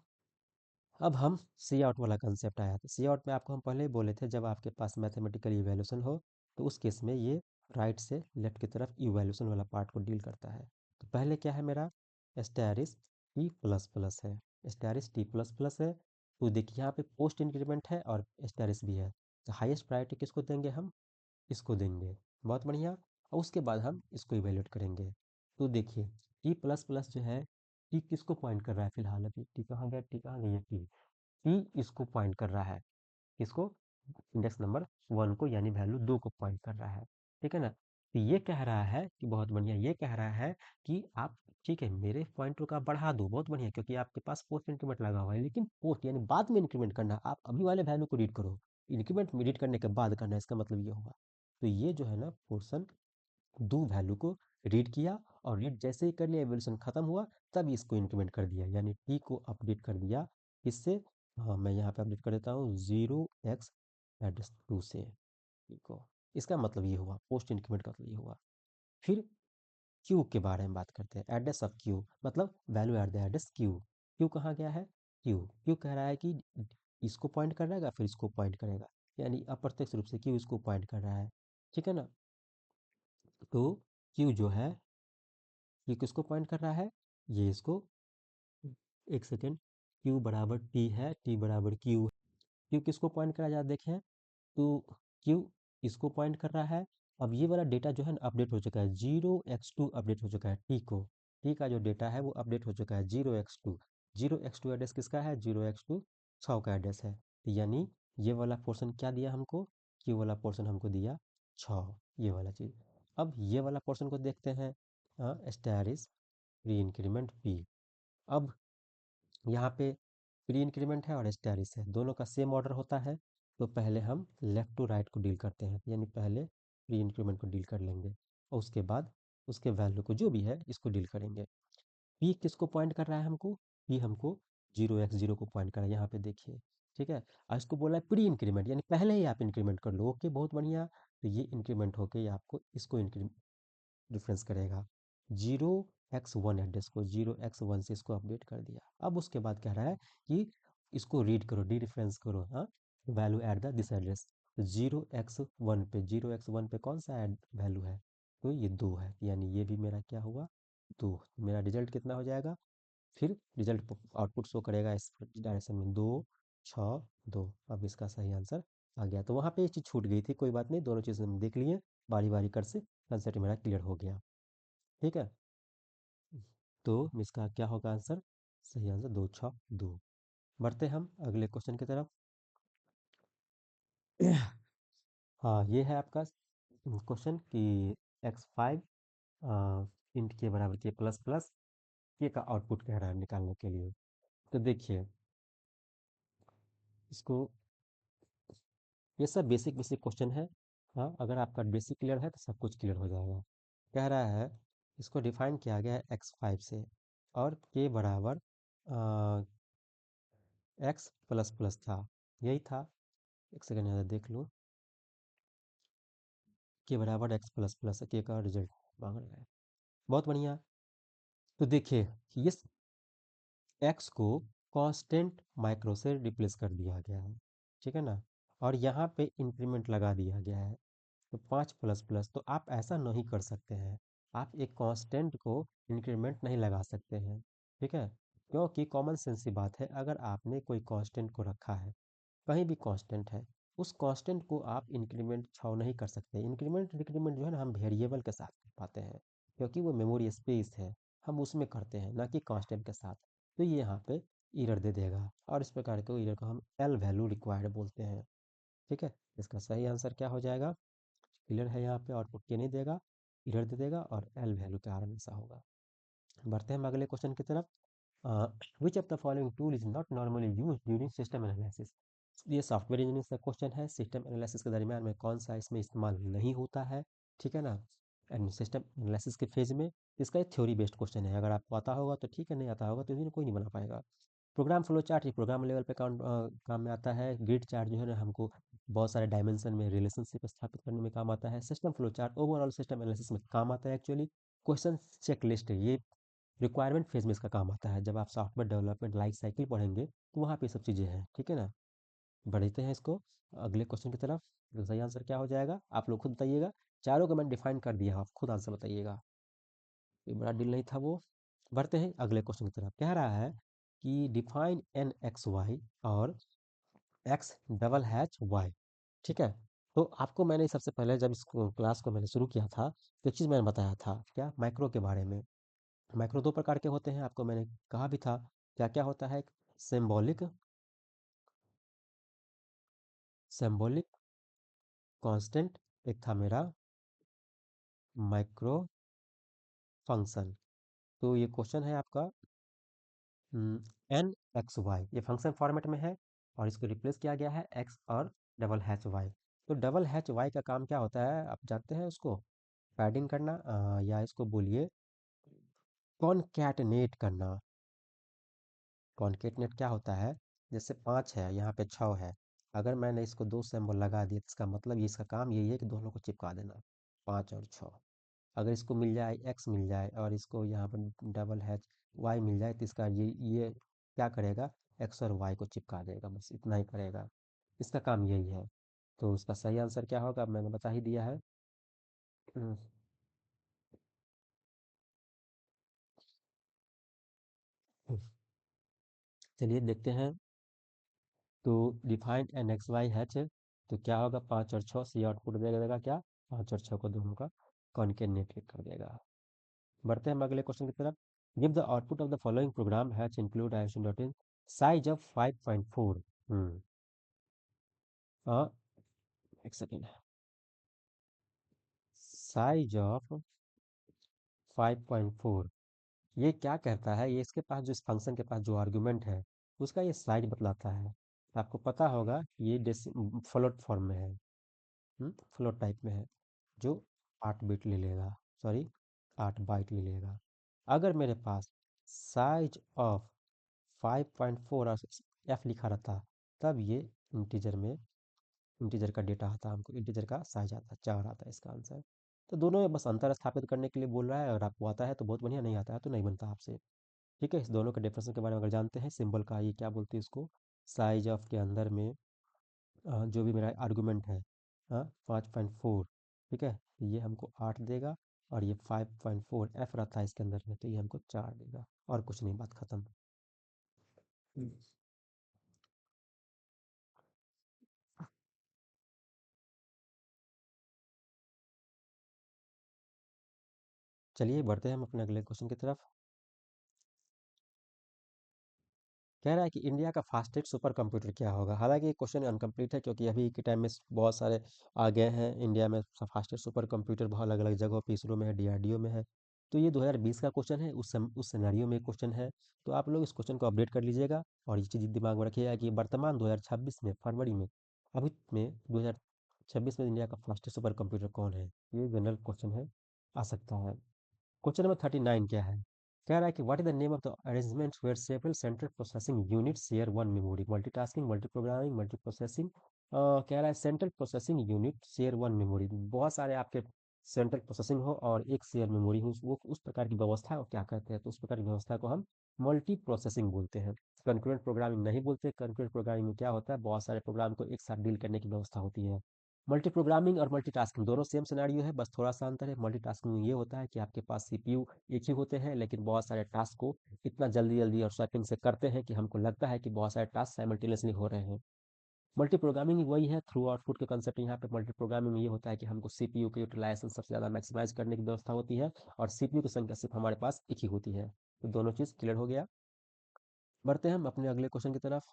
अब हम सी आउट वाला कंसेप्ट आया था। सी आउट में आपको हम पहले ही बोले थे, जब आपके पास मैथमेटिकल इवैल्यूएशन हो तो उस केस में ये राइट से लेफ्ट की तरफ इवैल्यूएशन वाला पार्ट को डील करता है। तो पहले क्या है मेरा? स्टैरिस टी प्लस प्लस है, स्टैरिस टी प्लस प्लस है। तो देखिए यहाँ पे पोस्ट इंक्रीमेंट है और स्टैरिस भी है, तो हाईएस्ट प्रायोरिटी किसको देंगे हम? इसको देंगे। बहुत बढ़िया। और उसके बाद हम इसको इवेल्यूएट करेंगे। तो देखिए, टी प्लस प्लस जो है, टी किसको पॉइंट कर रहा है फिलहाल? अभी टी कहाँ गया? टी कहाँ गई है? टी, टी इसको पॉइंट कर रहा है, किसको? इंडेक्स नंबर वन को, यानी वैल्यू दो को पॉइंट कर रहा है। ठीक है ना। तो ये कह रहा है कि, बहुत बढ़िया, ये कह रहा है कि आप, ठीक है, मेरे पॉइंटर को आप बढ़ा दो, बहुत बढ़िया, क्योंकि आपके पास पोस्ट इंक्रीमेंट लगा हुआ है, लेकिन पोस्ट यानी बाद में इंक्रीमेंट करना, आप अभी वाले वैल्यू को रीड करो, इंक्रीमेंट में रीड करने के बाद करना, इसका मतलब ये होगा। तो ये जो है ना पोर्शन, दो वैल्यू को रीड किया, और रीड जैसे ही कर लिया, एवोल्यूशन खत्म हुआ, तब इसको इंक्रीमेंट कर दिया, यानी टी को अपडेट कर दिया। इससे, हाँ, मैं यहाँ पे अपडेट कर देता हूँ 0x2 से टी को। इसका मतलब ये हुआ, पोस्ट इंक्रीमेंट का मतलब ये हुआ। फिर क्यू के बारे में बात करते हैं। एड्रेस ऑफ क्यू मतलब value at the address Q. Q कहाँ गया है? क्यू, क्यू कह रहा है कि इसको पॉइंट करेगा, फिर इसको पॉइंट करेगा, यानी अप्रत्यक्ष रूप से क्यू इसको पॉइंट कर रहा है। ठीक है ना। तो क्यू जो है, ये किसको पॉइंट कर रहा है? ये इसको, एक सेकेंड, क्यू बराबर टी है, टी बराबर क्यू। क्यू किसको पॉइंट करा जा देखें, तो क्यू इसको पॉइंट कर रहा है। अब ये वाला डेटा जो है ना अपडेट हो चुका है, 0x2 अपडेट हो चुका है टी को। टी का जो डेटा है वो अपडेट हो चुका है 0x2। 0x2 एड्रेस किसका है? 0x2 6 का एड्रेस है। तो यानी ये वाला पोर्शन क्या दिया हमको? क्यू वाला पोर्शन हमको दिया 6, ये वाला चीज़। अब ये वाला पोर्शन को देखते हैं, स्टैरिस प्री इंक्रीमेंट पी। अब यहाँ पे प्री इंक्रीमेंट है और स्टैरिस है, दोनों का सेम ऑर्डर होता है। तो पहले हम लेफ्ट टू राइट को डील करते हैं, यानी पहले प्री इंक्रीमेंट को डील कर लेंगे, और उसके बाद उसके वैल्यू को जो भी है इसको डील करेंगे। पी किसको पॉइंट कर रहा है हमको? पी हमको 0x0 को पॉइंट कर रहा है, यहाँ पे देखिए। ठीक है। और इसको बोला है प्री इंक्रीमेंट, यानी पहले ही आप इंक्रीमेंट कर लो। ओके, बहुत बढ़िया। तो ये इंक्रीमेंट होके ये आपको इसको डिफरेंस करेगा, 0x1 एड्रेस को 0x1 से इसको अपडेट कर दिया। अब उसके बाद कह रहा है कि इसको रीड करो, डी रेफरेंस करो, हाँ, value at the this address. 0x1 पे कौन सा वैल्यू है? तो ये दो है, यानी ये भी मेरा क्या हुआ? दो। मेरा रिजल्ट कितना हो जाएगा? फिर रिजल्ट आउटपुट शो करेगा इस डायरेक्शन में, 2, 6, 2। अब इसका सही आंसर आ गया। तो वहाँ पे ये चीज़ छूट गई थी, कोई बात नहीं, दोनों चीज़ें हम देख लिए बारी बारी कर से, कंसेप्ट मेरा क्लियर हो गया। ठीक है। तो इसका क्या होगा आंसर? सही आंसर 2, 6, 2। बढ़ते हम अगले क्वेश्चन की तरफ। हाँ, ये है आपका क्वेश्चन कि x5 इंट के बराबर के प्लस प्लस के का आउटपुट कह रहा है निकालने के लिए। तो देखिए इसको, ये सब बेसिक बेसिक क्वेश्चन है। हाँ, अगर आपका बेसिक क्लियर है तो सब कुछ क्लियर हो जाएगा। कह रहा है इसको डिफाइन किया गया है x5 से, और के बराबर एक्स प्लस प्लस था, यही था। एक सेकंड यहाँ देख लूँ। के बराबर एक्स प्लस प्लस के का रिजल्ट मांग रहा है। बहुत बढ़िया। तो देखिए कि इस एक्स को कांस्टेंट माइक्रो से रिप्लेस कर दिया गया है, ठीक है ना, और यहाँ पे इंक्रीमेंट लगा दिया गया है। तो 5 प्लस प्लस, तो आप ऐसा नहीं कर सकते हैं। आप एक कांस्टेंट को इंक्रीमेंट नहीं लगा सकते हैं, ठीक है। क्योंकि कॉमन सेंस की बात है, अगर आपने कोई कांस्टेंट को रखा है, कहीं भी कांस्टेंट है, उस कांस्टेंट को आप इंक्रीमेंट छाव नहीं कर सकते। इंक्रीमेंट डिक्रीमेंट जो है ना, हम वेरिएबल के साथ कर पाते हैं, क्योंकि वो मेमोरी स्पेस है, हम उसमें करते हैं, ना कि कांस्टेंट के साथ। तो ये यहाँ पे एरर दे देगा, और इस प्रकार के एरर को हम एल वैल्यू रिक्वायर्ड बोलते हैं, ठीक है। इसका सही आंसर क्या हो जाएगा? क्लियर है, यहाँ पे आउटपुट के नहीं देगा, एरर दे देगा, और एल वैल्यू के कारण ऐसा होगा। बढ़ते हैं हम अगले क्वेश्चन की तरफ। Which of the following tool is not normally use during system analysis. ये सॉफ्टवेयर इंजीनियरिंग का क्वेश्चन है। सिस्टम एनालिसिस के दरमियान में कौन सा इसमें इस्तेमाल नहीं होता है, ठीक है ना, एंड सिस्टम एनालिसिस के फेज में। इसका एक थ्योरी बेस्ड क्वेश्चन है, अगर आपको आता होगा तो ठीक है, नहीं आता होगा तो कोई नहीं बना पाएगा। प्रोग्राम फ्लो चार्ट, ये प्रोग्राम लेवल पे काम में आता है। ग्रिड चार्ट जो है ना, हमको बहुत सारे डायमेंशन में रिलेशनशिप स्थापित करने में काम आता है। System flow chart overall system analysis में काम आता है एक्चुअली। क्वेश्चन चेक लिस्ट, ये रिक्वायरमेंट फेज में इसका काम आता है। जब आप सॉफ्टवेयर डेवलपमेंट लाइफ साइकिल पढ़ेंगे तो वहाँ पे सब चीज़ें हैं, ठीक है ना। बढ़ते हैं इसको अगले क्वेश्चन की तरफ। तो सही आंसर क्या हो जाएगा आप लोग खुद बताइएगा। चारों को मैंने डिफाइन कर दिया, आप खुद आंसर बताइएगा। ये बड़ा डील नहीं था वो। बढ़ते हैं अगले क्वेश्चन की तरफ। कह रहा है कि डिफाइन एन एक्स वाई और एक्स डबल हैच वाई, ठीक है। तो आपको मैंने सबसे पहले जब इस क्लास को मैंने शुरू किया था, तो एक चीज़ मैंने बताया था क्या, माइक्रो के बारे में। माइक्रो दो प्रकार के होते हैं, आपको मैंने कहा भी था। क्या क्या होता है? सिंबॉलिक, सिंबॉलिक कांस्टेंट, एक था मेरा माइक्रो फंक्शन। तो ये क्वेश्चन है आपका एन एक्स वाई, ये फंक्शन फॉर्मेट में है, और इसको रिप्लेस किया गया है एक्स और डबल हैच वाई। तो डबल हैच वाई का काम क्या होता है आप जानते हैं उसको? पैडिंग करना, या इसको बोलिए कॉनकैटनेट करना। कॉनकेटनेट क्या होता है? जैसे 5 है, यहाँ पे 6 है, अगर मैंने इसको 2 सिंबल लगा दिए तो इसका मतलब ये, इसका काम यही है कि दोनों को चिपका देना, 5 और 6। अगर इसको मिल जाए एक्स मिल जाए, और इसको यहाँ पर डबल हैच वाई मिल जाए, तो इसका ये क्या करेगा, एक्स और वाई को चिपका देगा, बस इतना ही करेगा। इसका काम यही है। तो इसका सही आंसर क्या होगा मैंने बता ही दिया है। हम्म, चलिए देखते हैं। तो defined N X Y H, तो क्या होगा, 5 और 6 से आउटपुट दे देगा क्या, 5 और 6 को दोनों का कॉन्केटनेट कर देगा। बढ़ते हैं हम अगले क्वेश्चन की तरफ। Give the output of the following programme hatch include isolated size of 5.4। हाँ, एक सेकेंड। साइज ऑफ 5.4, ये क्या कहता है, ये इसके पास जो, इस फंक्शन के पास जो आर्गुमेंट है, उसका ये साइज बतलाता है। आपको पता होगा ये फ्लोट फॉर्म में है, फ्लोट टाइप में है, जो 8 बिट ले लेगा, सॉरी 8 बाइट ले लेगा। अगर मेरे पास साइज ऑफ 5.4 और एफ लिखा रहता, तब ये इंटीजर में, इंटीजर का डेटा आता, हमको इंटीजर का साइज आता, 4 आता है इसका आंसर। तो दोनों में बस अंतर स्थापित करने के लिए बोल रहा है, अगर आपको आता है तो बहुत बढ़िया, नहीं आता है तो नहीं बनता आपसे, ठीक है। इस दोनों के डिफरेंस के बारे में अगर जानते हैं, सिंबल का ये क्या बोलते हैं इसको, साइज ऑफ के अंदर में जो भी मेरा आर्गुमेंट है, 5.4, ठीक है, ये हमको 8 देगा, और ये 5.4 एफ रहता है इसके अंदर में, तो ये हमको 4 देगा, और कुछ नहीं, बात खत्म। हम्म। चलिए बढ़ते हैं हम अपने अगले क्वेश्चन की तरफ। कह रहा है कि इंडिया का फास्टेस्ट सुपर कंप्यूटर क्या होगा। हालांकि ये क्वेश्चन अनकम्प्लीट है, क्योंकि अभी के टाइम में बहुत सारे आ गए हैं। इंडिया में फास्टेस्ट सुपर कंप्यूटर बहुत अलग अलग जगहों पे, इसरो में है, डीआरडीओ में है। तो ये 2020 का क्वेश्चन है, उस सिनेरियो में क्वेश्चन है। तो आप लोग इस क्वेश्चन को अपडेट कर लीजिएगा, और ये चीज़ दिमाग में रखिएगा कि वर्तमान 2026 में फरवरी में, अभी में 2026 में इंडिया का फास्टेस्ट सुपर कंप्यूटर कौन है। ये जनरल क्वेश्चन है, आ सकता है। क्वेश्चन नंबर 39 क्या है? कह रहा है कि what is the name of the arrangement where several central processing unit share one memory, multitasking, multi programming, multi processing. कह रहा है central processing unit share one memory, बहुत सारे आपके सेंट्रल प्रोसेसिंग हो और एक शेयर मेमोरी हो, वो उस प्रकार की व्यवस्था को क्या कहते हैं? तो उस प्रकार की व्यवस्था को हम मल्टी प्रोसेसिंग बोलते हैं। कंकरेंट प्रोग्रामिंग नहीं बोलते। कंकरेंट प्रोग्रामिंग में क्या होता है, बहुत सारे प्रोग्राम को एक साथ डील करने की व्यवस्था होती है। मल्टी प्रोग्रामिंग और मल्टीटास्किंग दोनों सेम सिनेरियो है, बस थोड़ा सा अंतर है। मल्टीटास्किंग में ये होता है कि आपके पास सीपीयू एक ही होते हैं, लेकिन बहुत सारे टास्क को इतना जल्दी जल्दी और स्वैपिंग से करते हैं कि हमको लगता है कि बहुत सारे टास्क साइमल्टेनियसली हो रहे हैं। मल्टी प्रोग्रामिंग वही है, थ्रू आउटपुट के कंसेप्ट। यहाँ पे मल्टी प्रोग्रामिंग में ये होता है कि हमको सीपीयू की यूटिलाइजेशन सबसे ज़्यादा मैक्सिमाइज करने की व्यवस्था होती है, और सीपीयू की संख्या सिर्फ हमारे पास एक ही होती है। तो दोनों चीज़ क्लियर हो गया। बढ़ते हैं हम अपने अगले क्वेश्चन की तरफ।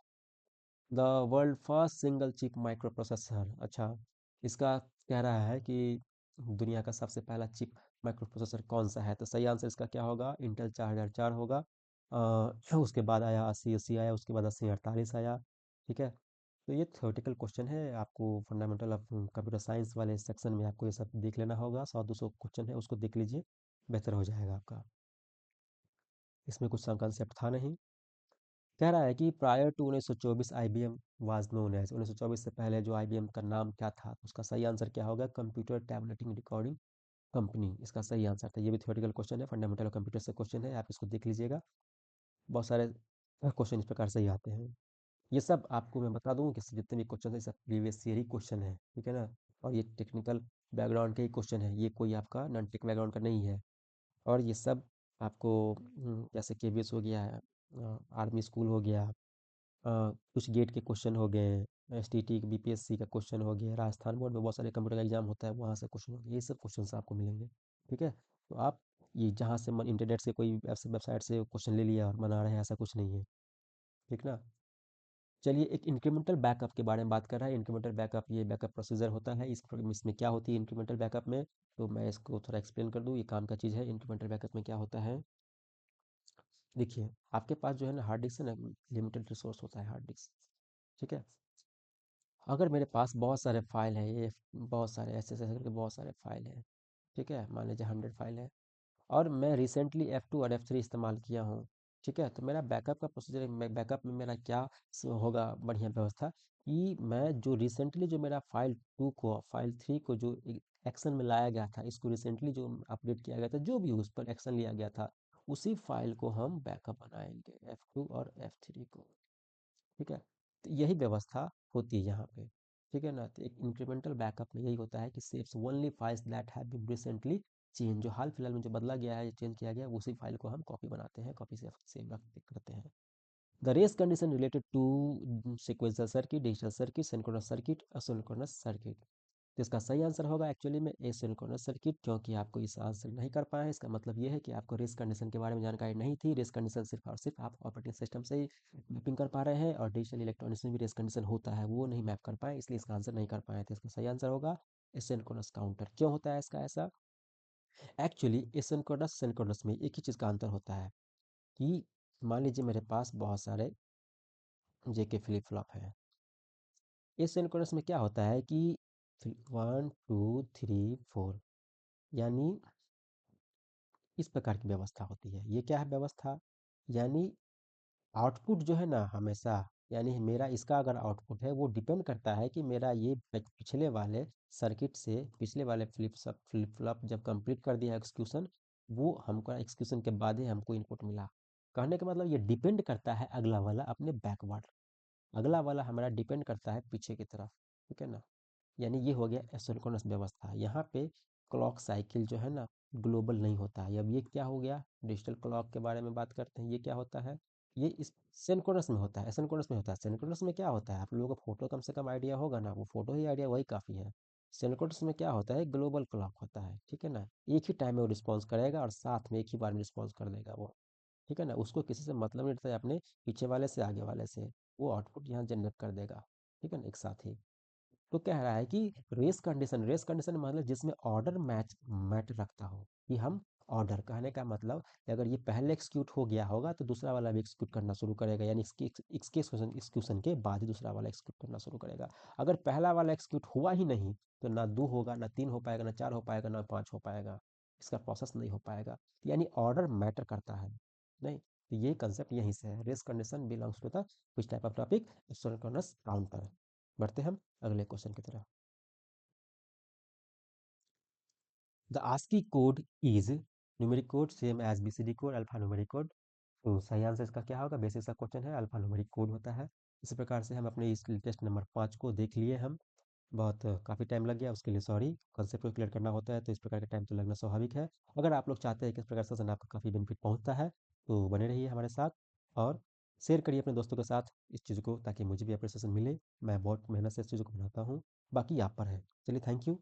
The world first single chip micro processor. अच्छा, इसका कह रहा है कि दुनिया का सबसे पहला चिप माइक्रो प्रोसेसर कौन सा है। तो सही आंसर इसका क्या होगा? इंटेल 4004 होगा। उसके बाद आया 8080 आया, उसके बाद 8048 आया। ठीक है। तो ये थ्योरेटिकल क्वेश्चन है, आपको फंडामेंटल ऑफ कंप्यूटर साइंस वाले सेक्शन में आपको ये सब देख लेना होगा। 100-200 क्वेश्चन है, उसको देख लीजिए, बेहतर हो जाएगा आपका। इसमें कुछ कंसेप्ट था नहीं। कह रहा है कि prior to 1924 IBM was known as, 1924 से पहले जो आईबीएम का नाम क्या था? उसका सही आंसर क्या होगा? कंप्यूटर टैबलेटिंग रिकॉर्डिंग कंपनी, इसका सही आंसर था। ये भी थ्योरेटिकल क्वेश्चन है, फंडामेंटल कंप्यूटर से क्वेश्चन है, आप इसको देख लीजिएगा। बहुत सारे क्वेश्चन इस प्रकार से ही आते हैं। ये सब आपको मैं बता दूं कि जितने भी क्वेश्चन है सब प्रीवियस ईयर ही क्वेश्चन है, ठीक है ना। और ये टेक्निकल बैकग्राउंड के ही क्वेश्चन है, ये कोई आपका नॉन टेक बैकग्राउंड का नहीं है। और ये सब आपको जैसे केवीएस हो गया है, आर्मी स्कूल हो गया, कुछ गेट के क्वेश्चन हो गए, एसटीटी बीपीएससी का क्वेश्चन हो गया, राजस्थान बोर्ड में बहुत सारे कंप्यूटर का एग्जाम होता है, वहाँ से क्वेश्चन हो गया, ये सब क्वेश्चन आपको मिलेंगे। ठीक है। तो आप ये जहाँ से मन इंटरनेट से कोई वेबसाइट से क्वेश्चन ले लिया और बना रहे हैं, ऐसा कुछ नहीं है। ठीक ना। चलिए, एक इंक्रीमेंटल बैकअप के बारे में बात कर रहा है। इंक्रीमेंटल बैकअप, ये बैकअप प्रोसीजर होता है। इसमें क्या होती है इंक्रीमेंटल बैकअप में? तो मैं इसको थोड़ा एक्सप्लेन कर दूँ, ये काम का चीज़ है। इंक्रीमेंटल बैकअप में क्या होता है, देखिए, आपके पास जो है ना हार्ड डिस्क है ना, लिमिटेड रिसोर्स होता है हार्ड डिस्क। ठीक है। अगर मेरे पास बहुत सारे फाइल हैं, ये बहुत सारे ऐसे ऐसे करके बहुत सारे फाइल हैं, ठीक है, मान लीजिए 100 फाइल है, और मैं रिसेंटली F2 और F3 इस्तेमाल किया हूँ। ठीक है। तो मेरा बैकअप का प्रोसीजर, बैकअप में मेरा क्या होगा बढ़िया व्यवस्था, कि मैं जो रिसेंटली जो मेरा फाइल 2 को फाइल 3 को जो एक्शन में लाया गया था, इसको रिसेंटली जो अपडेट किया गया था, जो भी उस पर एक्शन लिया गया था, उसी फाइल को हम बैकअप बनाएंगे, F2 और F3 को। ठीक है। तो यही व्यवस्था होती है यहाँ पे। ठीक है ना। तो एक इंक्रीमेंटल बैकअप में यही होता है कि saves only files that have been recently change, जो हाल फिलहाल में जो बदला गया है, चेंज किया गया है, उसी फाइल को हम कॉपी बनाते हैं, कॉपी से सेव करते हैं। The race condition related to sequential circuit, digital circuit, synchronous circuit, asynchronous circuit. तो इसका सही आंसर होगा एक्चुअली में एसिंक्रोनस सर्किट, क्योंकि आपको इस आंसर नहीं कर पाए। इसका मतलब ये है कि आपको रेस कंडीशन के बारे में जानकारी नहीं थी। रेस कंडीशन सिर्फ और सिर्फ आप ऑपरेटिंग सिस्टम से ही मैपिंग कर पा रहे हैं, और डिजिटल इलेक्ट्रॉनिक्स में भी रेस कंडीशन होता है, वो नहीं मैप कर पाए, इसलिए इसका आंसर नहीं कर पाए थे। इसका सही आंसर होगा एसिंक्रोनस काउंटर। क्यों होता है इसका ऐसा? एक्चुअली एसिंक्रोनस सिंक्रोनस में एक ही चीज़ का अंतर होता है, कि मान लीजिए मेरे पास बहुत सारे जेके फ्लिप फ्लॉप है। एसिंक्रोनस में क्या होता है कि 1 2 3 4, यानी इस प्रकार की व्यवस्था होती है। ये क्या है व्यवस्था? यानी आउटपुट जो है ना हमेशा, यानी मेरा इसका अगर आउटपुट है, वो डिपेंड करता है कि मेरा ये पिछले वाले सर्किट से पिछले वाले फ्लिप फ्लॉप जब कंप्लीट कर दिया एग्जीक्यूशन, वो हमको एग्जीक्यूशन के बाद ही हमको इनपुट मिला। कहने का मतलब ये डिपेंड करता है अगला वाला अपने बैकवर्ड, अगला वाला हमारा डिपेंड करता है पीछे की तरफ। ठीक है ना। यानी ये हो गया एसिंक्रोनस व्यवस्था। यहाँ पे क्लॉक साइकिल जो है ना ग्लोबल नहीं होता है। अब ये क्या हो गया, डिजिटल क्लॉक के बारे में बात करते हैं। ये क्या होता है, ये इस सिंक्रोनस में होता है, एसिंक्रोनस में होता है। सिंक्रोनस में क्या होता है, आप लोगों को फोटो कम से कम आइडिया होगा ना, वो फोटो ही आइडिया वही काफ़ी है। सिंक्रोनस में क्या होता है, ग्लोबल क्लॉक होता है। ठीक है ना। एक ही टाइम में वो रिस्पॉन्स करेगा और साथ में एक ही बार में रिस्पॉन्स कर देगा वो। ठीक है ना? उसको किसी से मतलब नहीं रहता है अपने पीछे वाले से, आगे वाले से। वो आउटपुट यहाँ जनरेट कर देगा, ठीक है ना? एक साथ ही। तो कह रहा है कि रेस कंडीशन मतलब जिसमें ऑर्डर मैटर रखता हो, कि हम ऑर्डर कहने का मतलब कि अगर ये पहले एग्जीक्यूट हो गया होगा तो दूसरा वाला भी एग्जीक्यूट करना शुरू करेगा, यानी इसके एग्जीक्यूशन के बाद ही दूसरा वाला एग्जीक्यूट करना शुरू करेगा। अगर पहला वाला एग्जीक्यूट हुआ ही नहीं तो ना दो होगा, ना तीन हो पाएगा, ना चार हो पाएगा, ना पांच हो पाएगा, इसका प्रोसेस नहीं हो पाएगा। यानी ऑर्डर मैटर करता है, नहीं? तो ये कंसेप्ट यहीं से है, race condition belongs to the which type of topic, synchronous counter. बढ़ते हम अगले क्वेश्चन की तरफ। The ASCII code is numeric code same as BCD code, alphanumeric code. तो सही आंसर इसका क्या होगा? बेसिक सा क्वेश्चन है, अल्फान्यूमेरिक कोड होता है। इसी प्रकार से हम अपने इस टेस्ट नंबर 5 को देख लिए हम। बहुत काफ़ी टाइम लग गया, उसके लिए सॉरी। कंसेप्ट को क्लियर करना होता है तो इस प्रकार का टाइम तो लगना स्वाभाविक है। अगर आप लोग चाहते हैं कि इस प्रकार से सेशन आपको काफ़ी बेनिफिट पहुंचता है तो बने रहिए हमारे साथ और शेयर करिए अपने दोस्तों के साथ इस चीज़ को, ताकि मुझे भी अप्रिसिएशन मिले। मैं बहुत मेहनत से इस चीज़ को बनाता हूँ, बाकी आप पर है। चलिए, थैंक यू।